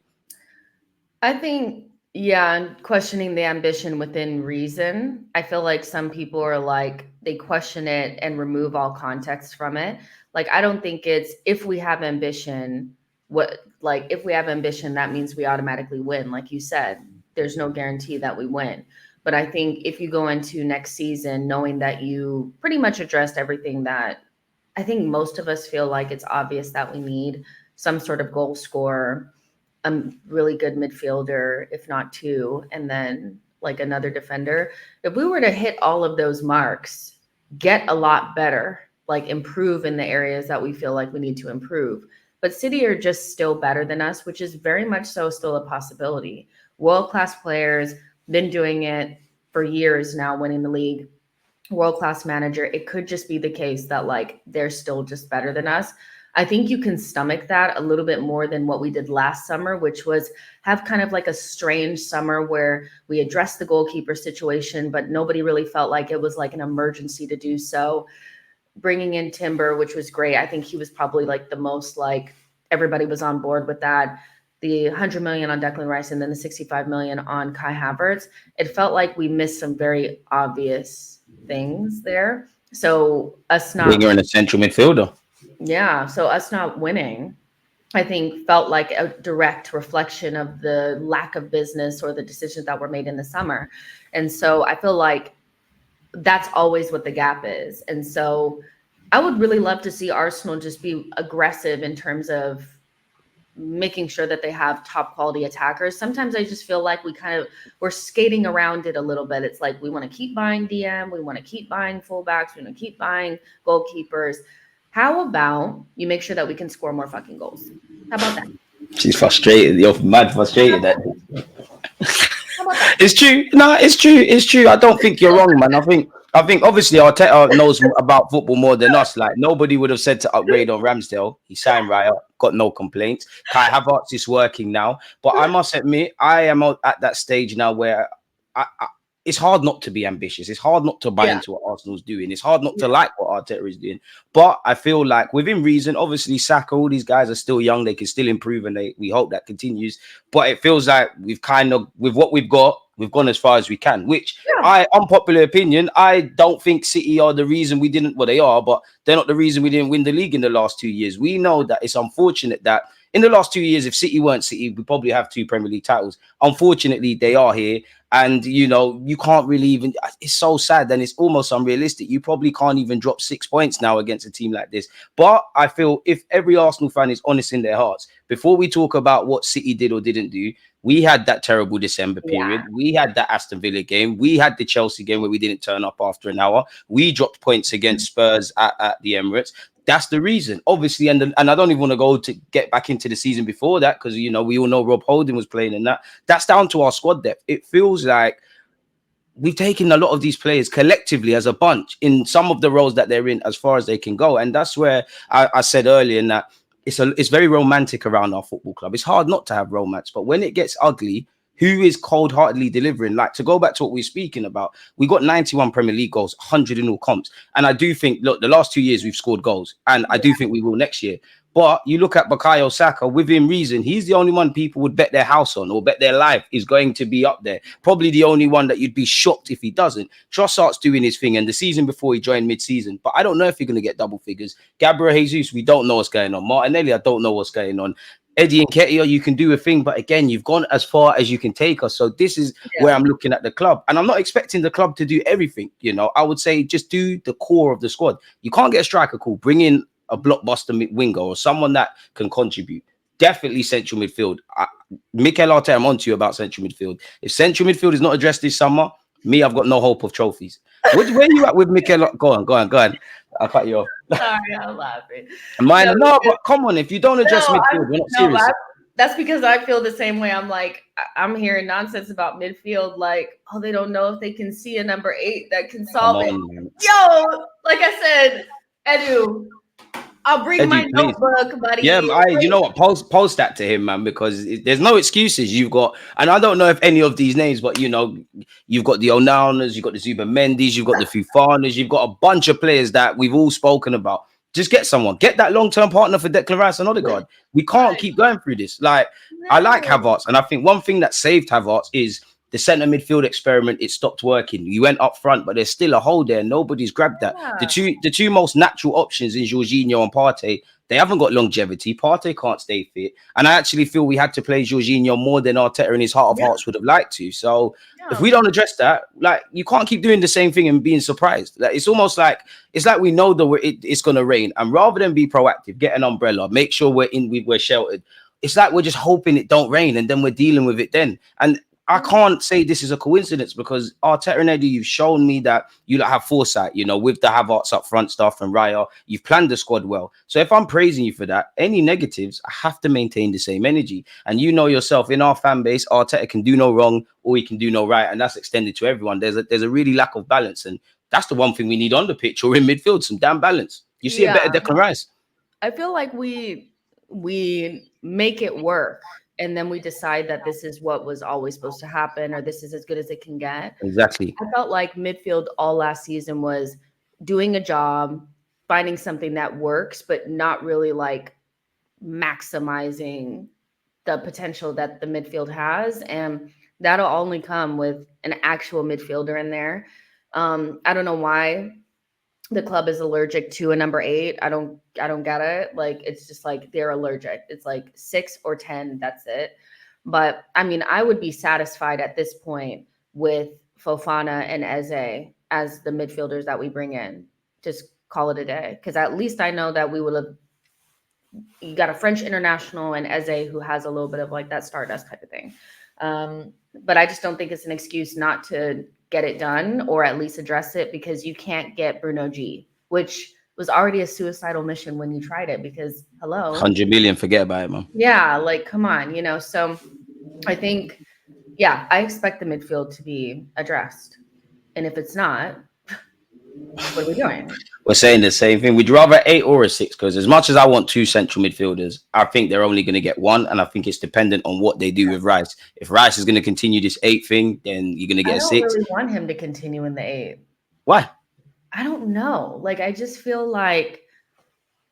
I think, yeah, questioning the ambition within reason. I feel like some people are like, they question it and remove all context from it. Like, I don't think it's, if we have ambition, if we have ambition, that means we automatically win. Like you said, there's no guarantee that we win. But I think if you go into next season knowing that you pretty much addressed everything that I think most of us feel like it's obvious that we need, some sort of goal scorer, a really good midfielder, if not two, and then like another defender. If we were to hit all of those marks, get a lot better, like improve in the areas that we feel like we need to improve. But City are just still better than us, which is very much so still a possibility. World-class players, been doing it for years now, winning the league, world-class manager. It could just be the case that like they're still just better than us. I think you can stomach that a little bit more than what we did last summer, which was have kind of like a strange summer where we addressed the goalkeeper situation, but nobody really felt like it was like an emergency to do so. Bringing in Timber, which was great. I think he was probably like the most, like, everybody was on board with that. The 100 million on Declan Rice and then the 65 million on Kai Havertz. It felt like we missed some very obvious things there. So us not being an essential midfielder. Yeah. So us not winning, I think, felt like a direct reflection of the lack of business or the decisions that were made in the summer. And so I feel like that's always what the gap is. And so I would really love to see Arsenal just be aggressive in terms of making sure that they have top quality attackers. Sometimes I just feel like we're skating around it a little bit. It's like, we want to keep buying DM. We want to keep buying fullbacks. We want to keep buying goalkeepers. How about you make sure that we can score more fucking goals? How about that? She's frustrated. You're mad frustrated. It's true. No, it's true. It's true. I don't think you're wrong, man. I think obviously Arteta knows about football more than us. Like, nobody would have said to upgrade on Ramsdale. He signed right up, got no complaints. Kai Havertz is working now. But I must admit, I am at that stage now where it's hard not to be ambitious. It's hard not to buy into what Arsenal's doing. It's hard not to like what Arteta is doing. But I feel like within reason, obviously Saka, all these guys are still young. They can still improve, and we hope that continues. But it feels like we've kind of, with what we've got, we've gone as far as we can, which Yeah. unpopular opinion, I don't think City are the reason we didn't, well, they are, but they're not the reason we didn't win the league in the last 2 years. We know that it's unfortunate that in the last 2 years, if City weren't City, we probably have 2 Premier League titles. Unfortunately, they are here. And, you know, you can't really even, it's so sad and it's almost unrealistic. You probably can't even drop 6 points now against a team like this. But I feel if every Arsenal fan is honest in their hearts, before we talk about what City did or didn't do, we had that terrible December period. Yeah. We had that Aston Villa game. We had the Chelsea game where we didn't turn up after an hour. We dropped points against Spurs at the Emirates. That's the reason, obviously, and I don't even want to go to get back into the season before that because, you know, we all know Rob Holding was playing in that. That's down to our squad depth. It feels like we've taken a lot of these players collectively as a bunch in some of the roles that they're in as far as they can go. And that's where I said earlier in that it's very romantic around our football club. It's hard not to have romance, but when it gets ugly, who is cold-heartedly delivering? Like, to go back to what we were speaking about, we got 91 Premier League goals, 100 in all comps. And I do think, look, the last 2 years we've scored goals, and I do think we will next year. But you look at Bukayo Saka, within reason, he's the only one people would bet their house on or bet their life is going to be up there. Probably the only one that you'd be shocked if he doesn't. Trossard's doing his thing, and the season before he joined mid-season. But I don't know if you're going to get double figures. Gabriel Jesus, we don't know what's going on. Martinelli, I don't know what's going on. Eddie and Nketiah, you can do a thing, but again, you've gone as far as you can take us. So this is where I'm looking at the club, and I'm not expecting the club to do everything. You know, I would say just do the core of the squad. You can't get a striker cool. Bring in a blockbuster winger or someone that can contribute. Definitely central midfield. Mikel Arteta, I'm on to you about central midfield. If central midfield is not addressed this summer, I've got no hope of trophies. Where are you at with Mikel? Go on. I'll cut you off. Sorry, I'm laughing. No, but come on. If you don't address midfield, we're not serious. That's because I feel the same way. I'm like, I'm hearing nonsense about midfield. Like, oh, they don't know if they can see a number 8 that can solve it. Man. Yo, like I said, Edu, I'll bring my notebook, buddy. Yeah, you know what? Post that to him, man, because there's no excuses. You've got, and I don't know if any of these names, but you know, you've got the Onanas, you've got the Zubamendis, you've got the Fofanas, you've got a bunch of players that we've all spoken about. Just get someone, get that long-term partner for Declan Rice and Odegaard. We can't keep going through this. Like, I like Havertz, and I think one thing that saved Havertz is the centre midfield experiment. It stopped working. You went up front, but there's still a hole there. Nobody's grabbed that. Yeah. The two most natural options in Jorginho and Partey, they haven't got longevity. Partey can't stay fit. And I actually feel we had to play Jorginho more than Arteta in his heart of hearts would have liked to. So if we don't address that, like, you can't keep doing the same thing and being surprised. Like, it's almost like, it's like we know that it's going to rain. And rather than be proactive, get an umbrella, make sure we're sheltered. It's like we're just hoping it don't rain and then we're dealing with it then. And I can't say this is a coincidence because Arteta and Eddie, you've shown me that you have foresight, you know, with the Havertz up front stuff and Raya. You've planned the squad well. So if I'm praising you for that, any negatives, I have to maintain the same energy. And you know yourself, in our fan base, Arteta can do no wrong or he can do no right. And that's extended to everyone. There's a really lack of balance. And that's the one thing we need on the pitch or in midfield, some damn balance. You see a better Declan Rice. I feel like we make it work. And then we decide that this is what was always supposed to happen, or this is as good as it can get. Exactly. I felt like midfield all last season was doing a job, finding something that works, but not really like maximizing the potential that the midfield has. And that'll only come with an actual midfielder in there. I don't know why the club is allergic to a number 8. I don't get it. Like, it's just like they're allergic. It's like 6 or 10. That's it. But I mean, I would be satisfied at this point with Fofana and Eze as the midfielders that we bring in. Just call it a day. Because at least I know that we will have, you got a French international and Eze who has a little bit of like that Stardust type of thing. But I just don't think it's an excuse not to get it done or at least address it, because you can't get Bruno G, which was already a suicidal mission when you tried it, because hello, 100 million, forget about it, man. Yeah, like, come on, you know. So I think, I expect the midfield to be addressed. And if it's not, what are we doing? We're saying the same thing. We'd rather 8 or a 6, because as much as I want 2 central midfielders, I think they're only going to get 1, and I think it's dependent on what they do with Rice. If Rice is going to continue this 8 thing, then you're going to get a 6. I don't really want him to continue in the 8. Why? I don't know. Like, I just feel like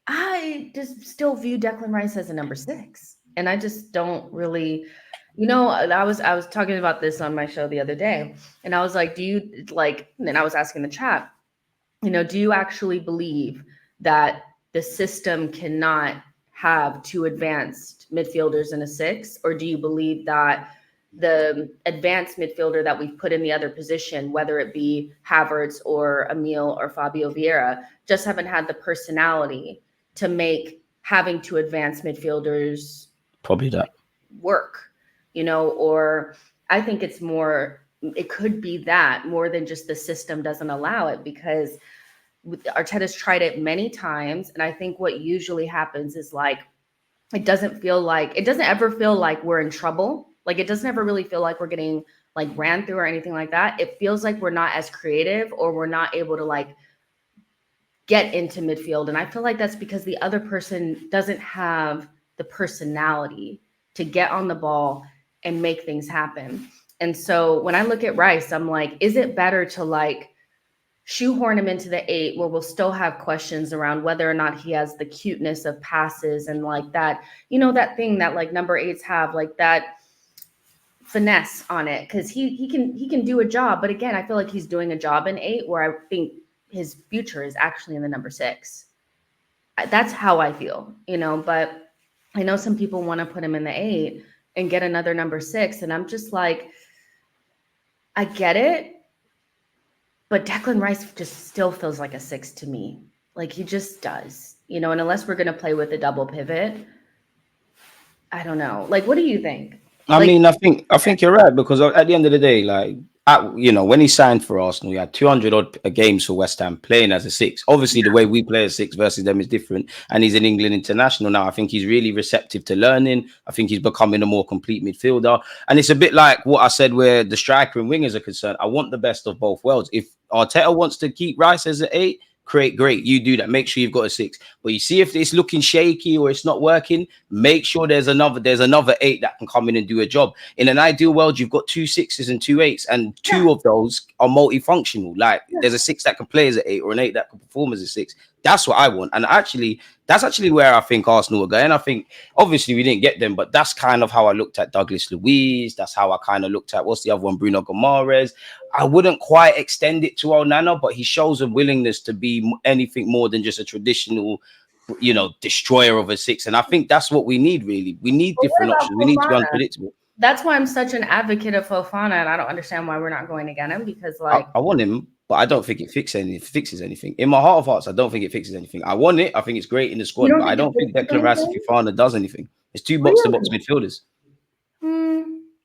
I just still view Declan Rice as a number 6, and I just don't really. I was talking about this on my show the other day, and I was like, do you like, and I was asking the chat, do you actually believe that the system cannot have two advanced midfielders in a six? Or do you believe that the advanced midfielder that we've put in the other position, whether it be Havertz or Emil or Fabio Vieira, just haven't had the personality to make having two advanced midfielders probably that work, or I think it's more, it could be that more than just the system doesn't allow it, because Arteta's tried it many times. And I think what usually happens is like, it doesn't ever feel like we're in trouble. Like, it doesn't ever really feel like we're getting like ran through or anything like that. It feels like we're not as creative, or we're not able to like get into midfield. And I feel like that's because the other person doesn't have the personality to get on the ball and make things happen. And so when I look at Rice, I'm like, is it better to like shoehorn him into the 8 where we'll still have questions around whether or not he has the cuteness of passes and like that, that thing that like number 8s have, like that finesse on it, because he can do a job. But again, I feel like he's doing a job in 8 where I think his future is actually in the number 6. That's how I feel, but I know some people want to put him in the 8 and get another number 6. And I'm just like, I get it. But Declan Rice just still feels like a 6 to me. Like, he just does, and unless we're going to play with a double pivot, I don't know. Like, what do you think? I mean, I think you're right, because at the end of the day, like, when he signed for Arsenal, he had 200 odd games for West Ham playing as a 6. Obviously, the way we play as 6 versus them is different. And he's an England international now. I think he's really receptive to learning. I think he's becoming a more complete midfielder. And it's a bit like what I said where the striker and wingers are concerned. I want the best of both worlds. If Arteta wants to keep Rice as an 8, great. You do that. Make sure you've got a 6. But you see if it's looking shaky or it's not working, make sure there's another 8 that can come in and do a job. In an ideal world, you've got 2 6s and 2 8s, and 2 of those are multifunctional. Like, there's a 6 that can play as an 8 or an 8 that can perform as a 6. That's what I want. And that's actually where I think Arsenal are going. I think obviously we didn't get them, but that's kind of how I looked at Douglas Luiz. That's how I kind of looked at, what's the other one, Bruno Gomares. I wouldn't quite extend it to Onana, but he shows a willingness to be anything more than just a traditional, destroyer of a 6. And I think that's what we need, really. We need different options. We need to be unpredictable. That's why I'm such an advocate of Fofana, and I don't understand why we're not going to get him, because like I want him, but I don't think it fixes anything. In my heart of hearts, I don't think it fixes anything. I want it. I think it's great in the squad, but I don't think Declan Rice and Fofana does anything. It's 2 box-to-box midfielders.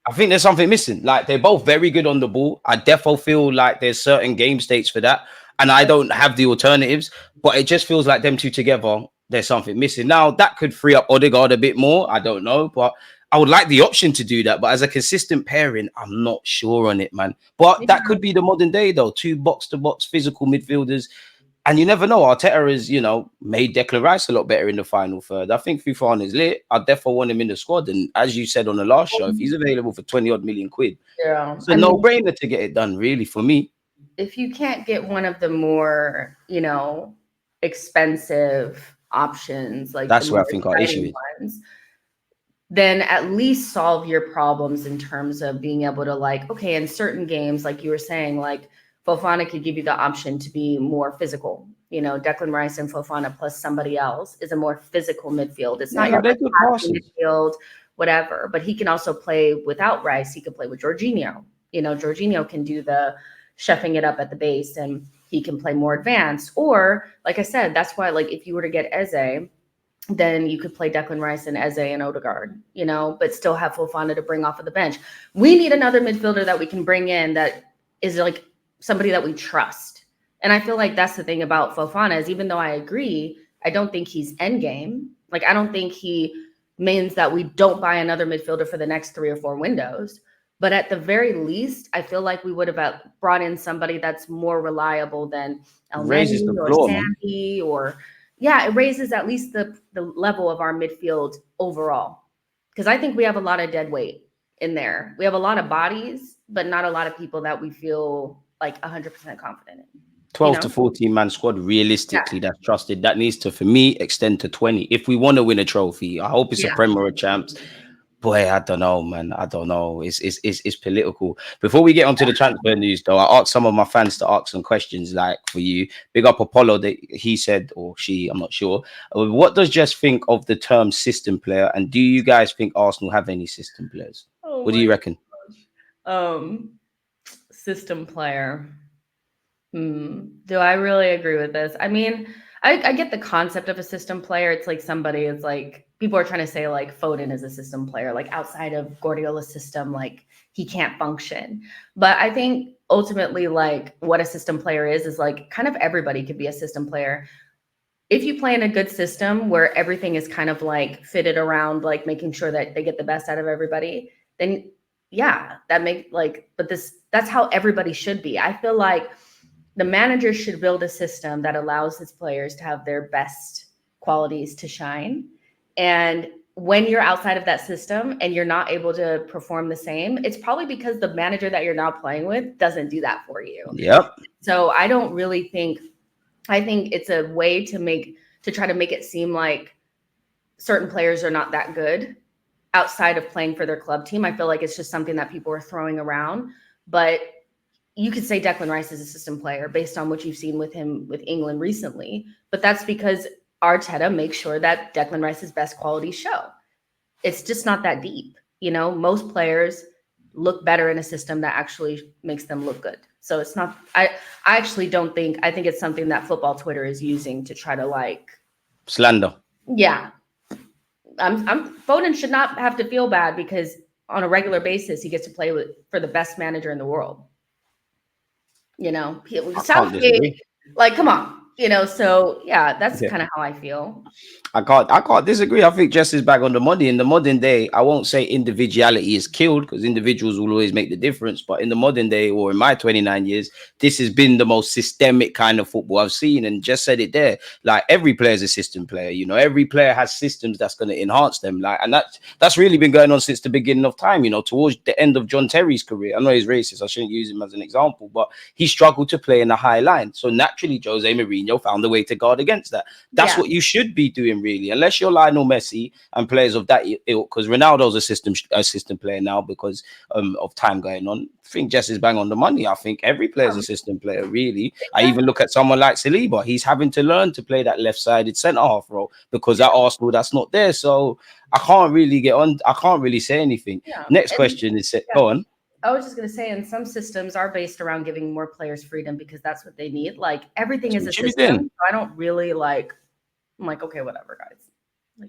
I think there's something missing. Like, they're both very good on the ball. I defo feel like there's certain game states for that, and I don't have the alternatives, but it just feels like them two together, there's something missing. Now, that could free up Odegaard a bit more. I don't know, but I would like the option to do that. But as a consistent pairing, I'm not sure on it, man. But that could be the modern day, though. 2 box-to-box physical midfielders. And you never know. Arteta has, made Declan Rice a lot better in the final third. I think Fofana is lit. I definitely want him in the squad. And as you said on the last show, if he's available for 20 odd million quid, it's a no-brainer to get it done, really, for me. If you can't get one of the more, expensive options, like that's where I think our issue is. Then at least solve your problems in terms of being able to, like, okay, in certain games, like you were saying, like Fofana could give you the option to be more physical. Declan Rice and Fofana plus somebody else is a more physical midfield. It's not your midfield, whatever, but he can also play without Rice. He could play with Jorginho. Jorginho can do the chefing it up at the base, and he can play more advanced. Or, like I said, that's why, like, if you were to get Eze, then you could play Declan Rice and Eze and Odegaard, but still have Fofana to bring off of the bench. We need another midfielder that we can bring in that is like somebody that we trust. And I feel like that's the thing about Fofana is, even though I agree, I don't think he's endgame. Like, I don't think he means that we don't buy another midfielder for the next 3 or 4 windows. But at the very least, I feel like we would have brought in somebody that's more reliable than El Neni or Sandy, or it raises at least the level of our midfield overall. Because I think we have a lot of dead weight in there. We have a lot of bodies, but not a lot of people that we feel like 100% confident in. 12 to 14 man squad, realistically, that's trusted. That needs to, for me, extend to 20. If we want to win a trophy, I hope it's a Premier or Champs. Boy, I don't know, man. I don't know. It's political. Before we get onto the transfer news, though, I asked some of my fans to ask some questions, like for you. Big up Apollo. That he said, or she, I'm not sure. What does Jess think of the term system player, and do you guys think Arsenal have any system players? Oh, what do you reckon? System player. Do I really agree with this? I mean, I get the concept of a system player. It's like somebody is like, people are trying to say like Foden is a system player, like outside of Guardiola's system, like he can't function. But I think ultimately, like what a system player is like kind of everybody could be a system player. If you play in a good system where everything is kind of like fitted around, like making sure that they get the best out of everybody, then yeah, that's how everybody should be. I feel like the manager should build a system that allows his players to have their best qualities to shine. And when you're outside of that system and you're not able to perform the same, it's probably because the manager that you're now playing with doesn't do that for you. Yep. So I think it's a way to try to make it seem like certain players are not that good outside of playing for their club team. I feel like it's just something that people are throwing around, but you could say Declan Rice is a system player based on what you've seen with him with England recently, but that's because Arteta makes sure that Declan Rice's best qualities show. It's just not that deep. Most players look better in a system that actually makes them look good. So it's not, I actually don't think, I think it's something that football Twitter is using to try to like slander. Yeah. Foden should not have to feel bad because on a regular basis, he gets to play for the best manager in the world. Southgate, like, come on, so yeah, that's kind of how I feel. I can't disagree. I think Jess is back on the money. In the modern day, I won't say individuality is killed because individuals will always make the difference. But in the modern day, or in my 29 years, this has been the most systemic kind of football I've seen. And Jess said it there. Like every player is a system player. Every player has systems that's going to enhance them. Like, and that's really been going on since the beginning of time. Towards the end of John Terry's career. I know he's racist. I shouldn't use him as an example, but he struggled to play in a high line. So naturally, Jose Mourinho found a way to guard against that. That's what you should be doing. Really, unless you're Lionel Messi and players of that ilk, because Ronaldo's a system player now because of time going on. I think Jess is bang on the money. I think every player is a system player, really. I even look at someone like Saliba. He's having to learn to play that left-sided centre-half role because at Arsenal, that's not there. So I can't really say anything. Next question is, go on. I was just going to say, and some systems are based around giving more players freedom because that's what they need. Like everything is a system. So I don't really I'm like, okay, whatever, guys.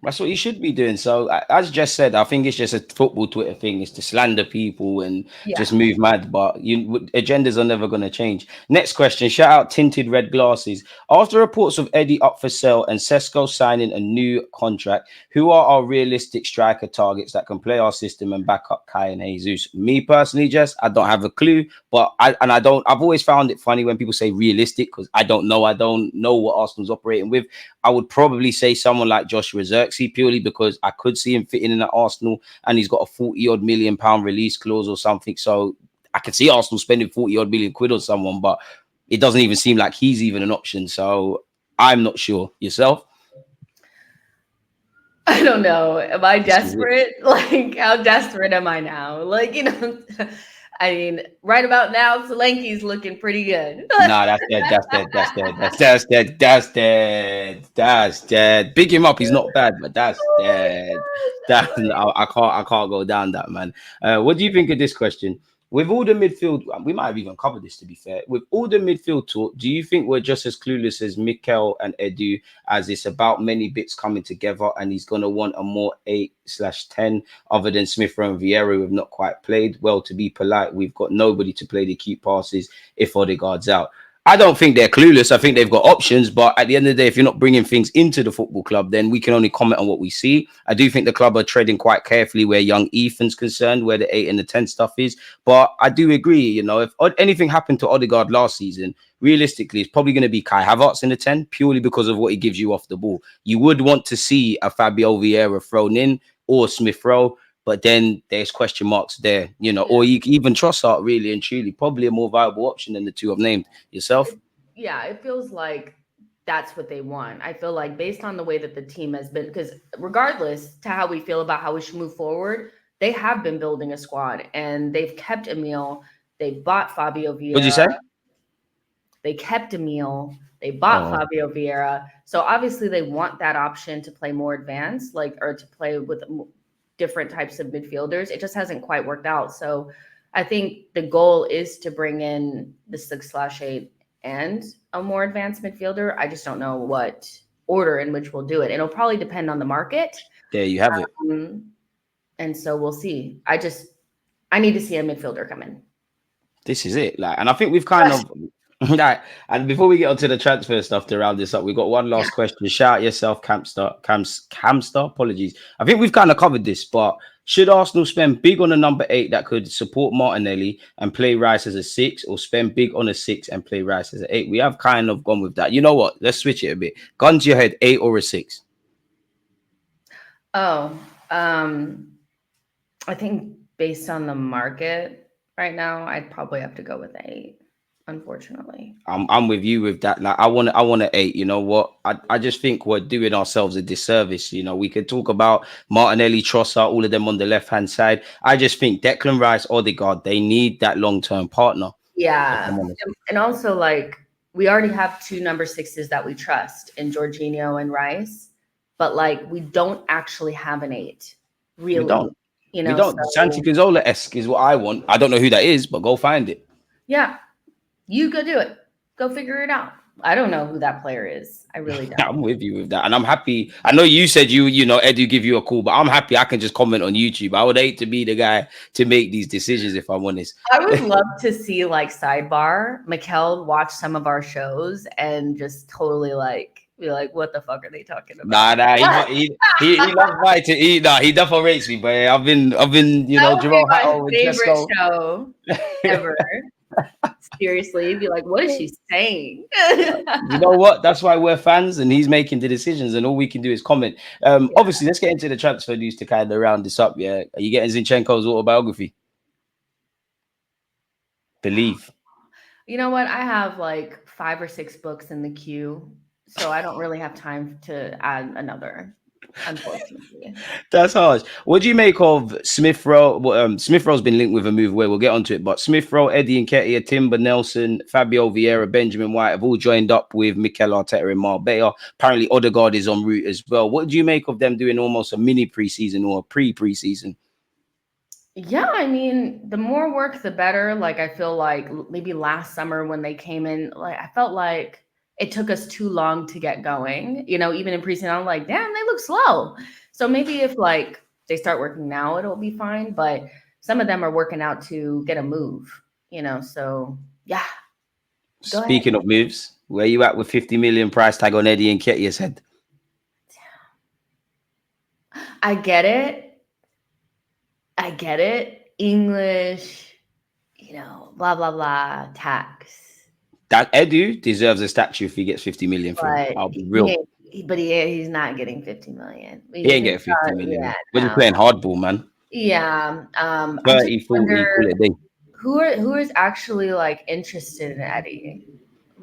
That's what you should be doing. So, as Jess said, I think it's just a football Twitter thing. It's to slander people and just move mad. But agendas are never going to change. Next question. Shout out Tinted Red Glasses. After reports of Eddie up for sale and Sesko signing a new contract, who are our realistic striker targets that can play our system and back up Kai and Jesus? Me personally, Jess, I don't have a clue. But I've always found it funny when people say realistic because I don't know what Arsenal's operating with. I would probably say someone like Joshua Zirkzee purely because I could see him fitting in at Arsenal and he's got a 40-odd million pound release clause or something. So I could see Arsenal spending 40-odd million quid on someone, but it doesn't even seem like he's even an option. So I'm not sure. Yourself? I don't know. Am I desperate? Like, how desperate am I now? Like, I mean, right about now, Solanke's looking pretty good. Nah, that's dead. Big him up. He's not bad, but that's dead. I can't go down that, man. What do you think of this question? With all the midfield, we might have even covered this to be fair. With all the midfield talk, do you think we're just as clueless as Mikel and Edu, as it's about many bits coming together and he's going to want a more 8/10 other than Smith Rowe and Vieira who have not quite played? Well, to be polite, we've got nobody to play the key passes if Odegaard's out. I don't think they're clueless. I think they've got options. But at the end of the day, if you're not bringing things into the football club, then we can only comment on what we see. I do think the club are treading quite carefully where young Ethan's concerned, where the 8 and the 10 stuff is. But I do agree, if anything happened to Odegaard last season, realistically, it's probably going to be Kai Havertz in the 10, purely because of what he gives you off the ball. You would want to see a Fabio Vieira thrown in or Smith Rowe. But then there's question marks there, or you can even Trossard, really and truly, probably a more viable option than the two I've named. Yourself? Yeah, it feels like that's what they want. I feel like based on the way that the team has been, because regardless to how we feel about how we should move forward, they have been building a squad, and they've kept Emil. They bought Fabio Vieira. What'd you say? They kept Emil. They bought Fabio Vieira. So obviously they want that option to play more advanced, or to play with different types of midfielders. It just hasn't quite worked out. So I think the goal is to bring in the 6/8 and a more advanced midfielder. I just don't know what order in which we'll do it. It'll probably depend on the market. There you have it. And so we'll see. I need to see a midfielder come in. This is it. And I think we've kind of and before we get onto the transfer stuff to round this up, we've got one last question. Shout out yourself, Camstar. Apologies. I think we've kind of covered this, but should Arsenal spend big on a number 8 that could support Martinelli and play Rice as a 6, or spend big on a 6 and play Rice as an 8? We have kind of gone with that. You know what? Let's switch it a bit. Gun to your head, 8 or a 6? I think based on the market right now, I'd probably have to go with 8. Unfortunately, I'm with you with that. Like I want an 8. You know what? I just think we're doing ourselves a disservice. You know, we could talk about Martinelli, Trossard, all of them on the left hand side. I just think Declan Rice, Odegaard, they need that long term partner. Yeah, and also we already have 2 number 6s that we trust in Jorginho and Rice, but we don't actually have an 8. Really, we don't. You know, we don't. Santi Cazorla-esque is what I want. I don't know who that is, but go find it. Yeah. You go do it. Go figure it out. I don't know who that player is. I really don't. I'm with you with that. And I'm happy. I know you said you know, Edu give you a call, but I'm happy I can just comment on YouTube. I would hate to be the guy to make these decisions, if I'm honest. I would love to see sidebar, Mikel watch some of our shows and just totally be like, what the fuck are they talking about? Nah, he loves my to eat. Nah, he definitely rates me, but I've been, you know, Jerome Hatto with favorite show ever. Seriously, be like, what is she saying? You know what? That's why we're fans, and he's making the decisions, and all we can do is comment. Obviously, let's get into the transfer news to kind of round this up. Yeah, are you getting Zinchenko's autobiography? Believe. You know what? I have 5 or 6 books in the queue, so I don't really have time to add another. Unfortunately, that's harsh. What do you make of Smith Rowe? Smith Rowe's been linked with a move away. We'll get onto it, but Smith Rowe, Eddie Nketiah, Timber Nelson, Fabio Vieira, Benjamin White have all joined up with Mikel Arteta in Marbella. Apparently, Odegaard is en route as well. What do you make of them doing almost a mini preseason or a pre-preseason? Yeah, I mean, the more work, the better. I feel maybe last summer when they came in, I felt like it took us too long to get going, you know, even in preseason, I'm like, damn, they look slow. So maybe if they start working now, it'll be fine. But some of them are working out to get a move, you know, so yeah. Speaking of moves, where you at with 50 million price tag on Eddie Nketiah's head? I get it. English, you know, blah, blah, blah, tax. That Edu deserves a statue if he gets 50 million for it. I'll be real. He's not getting 50 million. He ain't getting 50 million. Yeah, we're just playing hardball, man. Yeah. 30, 40 a day. Who is actually interested in Eddie?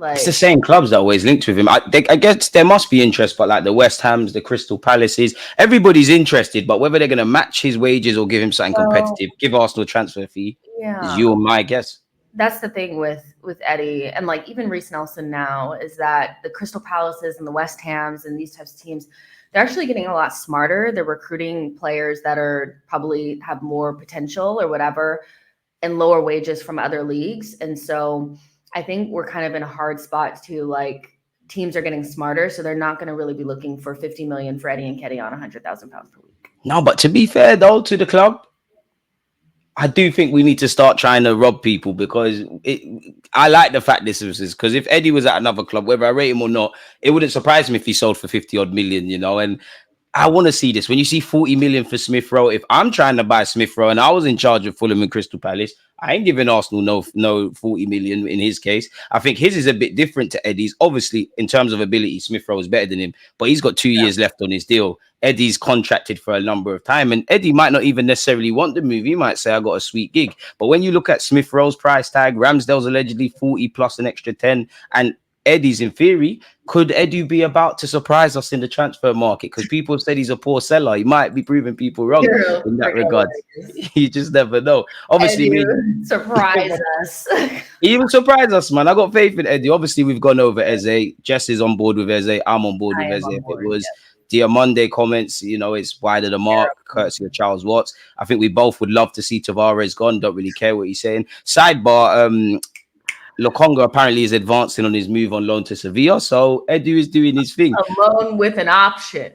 It's the same clubs that always linked with him. I guess there must be interest, but the West Hams, the Crystal Palaces, everybody's interested. But whether they're going to match his wages or give him something competitive, give Arsenal a transfer fee, is you and my guess. That's the thing with Eddie and even Reece Nelson now is that the Crystal Palaces and the West Hams and these types of teams, they're actually getting a lot smarter. They're recruiting players that are probably have more potential or whatever and lower wages from other leagues. And so I think we're kind of in a hard spot to teams are getting smarter. So they're not going to really be looking for 50 million for Eddie Nketiah on £100,000 per week. No, but to be fair though, to the club, I do think we need to start trying to rob people because I like the fact this is because if Eddie was at another club, whether I rate him or not, it wouldn't surprise me if he sold for 50 odd million, you know, and I want to see this. When you see 40 million for Smith Rowe, if I'm trying to buy Smith Rowe and I was in charge of Fulham and Crystal Palace, I ain't giving Arsenal no 40 million in his case. I think his is a bit different to Eddie's. Obviously, in terms of ability, Smith Rowe is better than him, but he's got 2 years left on his deal. Eddie's contracted for a number of time, and Eddie might not even necessarily want the move. He might say, I got a sweet gig. But when you look at Smith Rowe's price tag, Ramsdale's allegedly 40 plus an extra 10, and Eddie's in theory. Could Edu be about to surprise us in the transfer market? Because people have said he's a poor seller. He might be proving people wrong in that regard. You just never know. Obviously, surprise us. He will surprise us, man. I got faith in Eddie. Obviously, we've gone over Eze. Jess is on board with Eze. I'm on board with Eze. If it was Diamonde comments, it's wide of the mark, courtesy of Charles Watts. I think we both would love to see Tavares gone. Don't really care what he's saying. Sidebar, Lokonga apparently is advancing on his move on loan to Sevilla. So Edu is doing his thing. A loan with an option.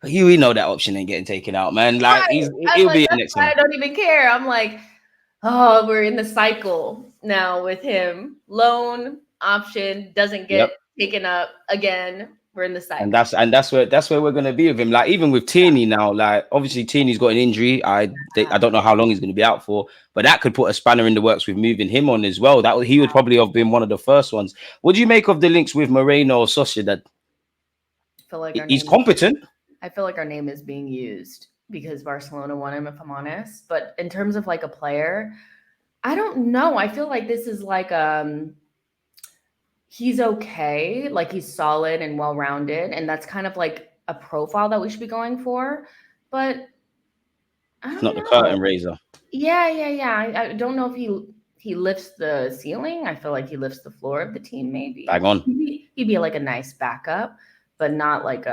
We know that option ain't getting taken out, man. Like he'll be in next one. I don't even care. I'm like, oh, we're in the cycle now with him. Loan option doesn't get taken up again. We're in the cycle. And that's where we're gonna be with him. Like even with Tierney now, like obviously Tierney's got an injury. I don't know how long he's gonna be out for, but that could put a spanner in the works with moving him on as well. He would probably have been one of the first ones. What do you make of the links with Moreno or Sociedad? I feel like he's competent. I feel like our name is being used because Barcelona won him, if I'm honest. But in terms of like a player, I don't know. I feel like this is like he's okay, like he's solid and well-rounded, and that's kind of like a profile that we should be going for. But It's not the curtain raiser. Yeah. I don't know if he lifts the ceiling. I feel like he lifts the floor of the team. Maybe bang on. He'd be like a nice backup, but not like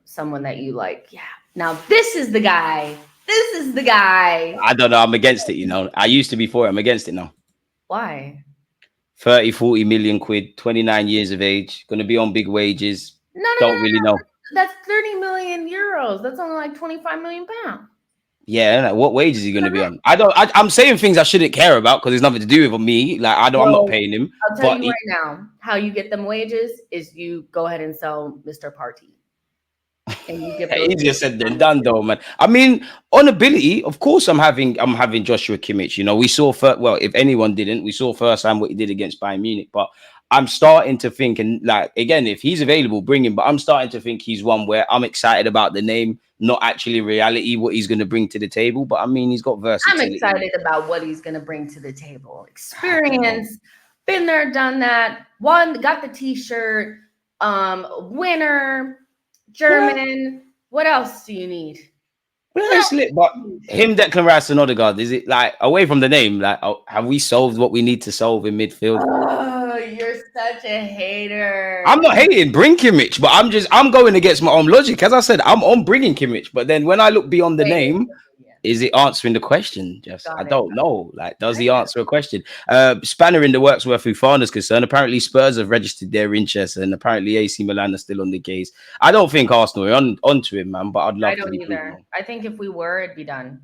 someone that you like. Yeah. Now this is the guy. This is the guy. I don't know. I'm against it. I used to be for it. I'm against it now. Why? 30, 40 million quid, 29 years of age, going to be on big wages. Don't really know. That's 30 million euros. That's only like 25 million pounds. Yeah, what wage is he going to be on? I'm saying things I shouldn't care about because it's nothing to do with me. Like I'm not paying him. I'll tell you right now, how you get them wages is you go ahead and sell Mr. Party. And you get easier said than done, though, man. I mean, on ability, of course, I'm having Joshua Kimmich. We saw if anyone didn't, we saw firsthand what he did against Bayern Munich. But I'm starting to think, and like again, if he's available, bring him. But I'm starting to think he's one where I'm excited about the name, not actually reality what he's going to bring to the table. But I mean, he's got versatility. I'm excited about what he's going to bring to the table. Experience, been there, done that. Got the T-shirt. Winner. German. What else do you need? Well, it's lit, but him, Declan Rice, and Odegaard, is it like away from the name? Like, have we solved what we need to solve in midfield? Oh, you're such a hater. I'm not hating. Bring Kimmich, but I'm going against my own logic. As I said, I'm on bringing Kimmich, but then when I look beyond the name, is it answering the question? I don't know. Like, does he answer a question? Spanner in the works where Fofana's concerned. Apparently, Spurs have registered their interest, and apparently AC Milan are still on the case. I don't think Arsenal are onto him, man. But I'd love to. I don't either. I think if we were, it'd be done.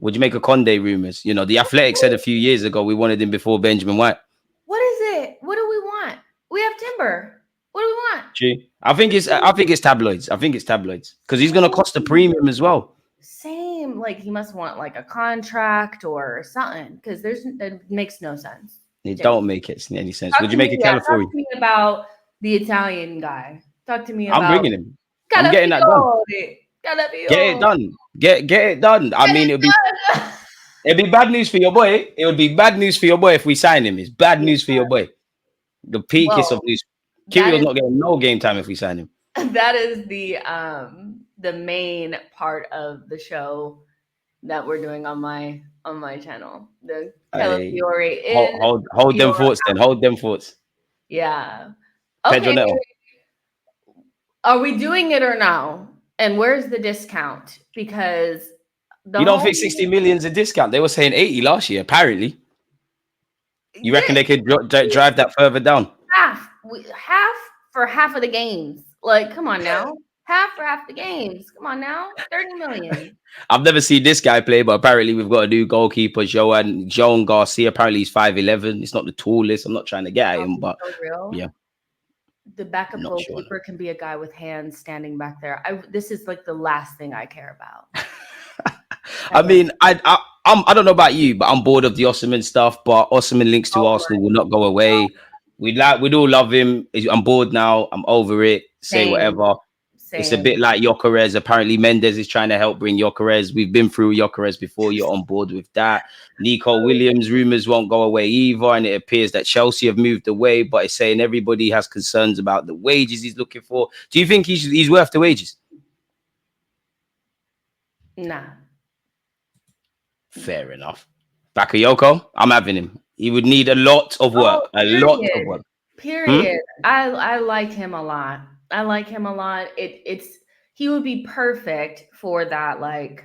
Would you make a Conde rumors? The Athletic said a few years ago we wanted him before Benjamin White. What is it? What do we want? We have Timber. What do we want? Gee, I think it's tabloids. I think it's tabloids because he's going to cost a premium as well. Same, like he must want like a contract or something because that makes no sense. It don't make any sense. Would you make a California? Talk to me about the Italian guy. Talk to me about. I'm bringing him. I'm getting that done. Get it done. Get it done. I mean, it'd be bad news for your boy. It would be bad news for your boy if we sign him. It's bad news for your boy. The peakiest of news. Kiwior's not getting no game time if we sign him. That is the main part of the show that we're doing on my channel. The Kiwior hold them thoughts then. Hold them thoughts. Yeah. Okay. Are we doing it or no? And where's the discount? Because you don't think 60 million is a discount? They were saying 80 last year, apparently. You reckon they could drive that further down? Half for half of the games. Like, come on now. Half for half the games. Come on now. 30 million. I've never seen this guy play, but apparently we've got a new goalkeeper, Joan Garcia. Apparently he's 5'11". It's not the tallest. I'm not trying to get at him, but yeah. The backup goalkeeper can be a guy with hands standing back there. This is like the last thing I care about. I mean, I don't know about you, but I'm bored of the Osimhen stuff. But Osimhen links to Arsenal will not go away. We'd all love him. I'm bored now. I'm over it. Say whatever. It's a bit like Gyökeres. Apparently, Mendes is trying to help bring Gyökeres. We've been through Gyökeres before. You're on board with that. Nico Williams rumours won't go away either, and it appears that Chelsea have moved away. But it's saying everybody has concerns about the wages he's looking for. Do you think he's worth the wages? Nah. Fair enough. Bakayoko, I'm having him. He would need a lot of work. A lot of work. Period. I like him a lot. I like him a lot. He would be perfect for that, like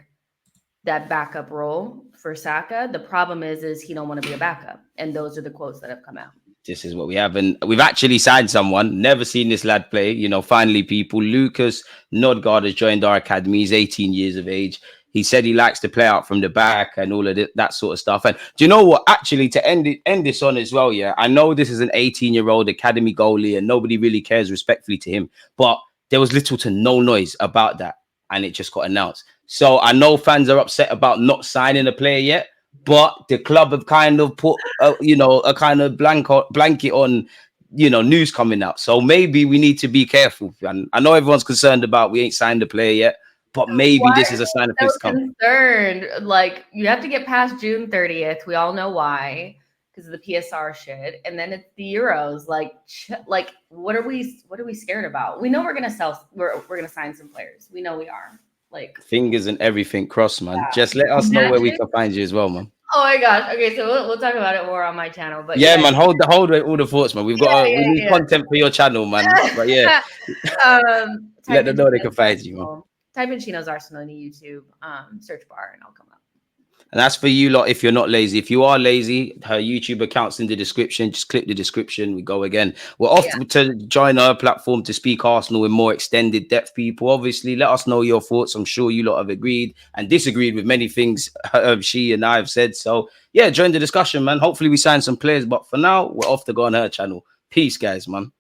that backup role for Saka. The problem is he don't want to be a backup. And those are the quotes that have come out. This is what we have. And we've actually signed someone. Never seen this lad play. You know, finally, people. Lucas Nodgaard has joined our academy. He's 18 years of age. He said he likes to play out from the back and all of that sort of stuff. And do you know what? Actually, to end this on as well, yeah, I know this is an 18-year-old academy goalie and nobody really cares respectfully to him. But there was little to no noise about that. And it just got announced. So I know fans are upset about not signing a player yet. But the club have kind of put, a kind of blanket on, news coming out. So maybe we need to be careful. And I know everyone's concerned about we ain't signed the player yet. But maybe this is a sign of things coming. Concerned. Like, you have to get past June 30th. We all know why, because of the PSR shit. And then it's the Euros. Like, what are we scared about? We know we're gonna sell. We're gonna sign some players. We know we are. Like, fingers and everything crossed, man. Yeah. Just let us know where we can find you as well, man. Oh my gosh. Okay, so we'll talk about it more on my channel. But yeah, man, hold all the thoughts, man. We've got we need content for your channel, man. But yeah, let them know they can find you, man. Type in Chino's Arsenal in the YouTube search bar and I'll come up. And that's for you lot if you're not lazy. If you are lazy, her YouTube account's in the description. Just click the description. We go again. We're off to join our platform to speak Arsenal with more extended depth, people. Obviously, let us know your thoughts. I'm sure you lot have agreed and disagreed with many things she and I have said. So, yeah, join the discussion, man. Hopefully we sign some players. But for now, we're off to go on her channel. Peace, guys, man.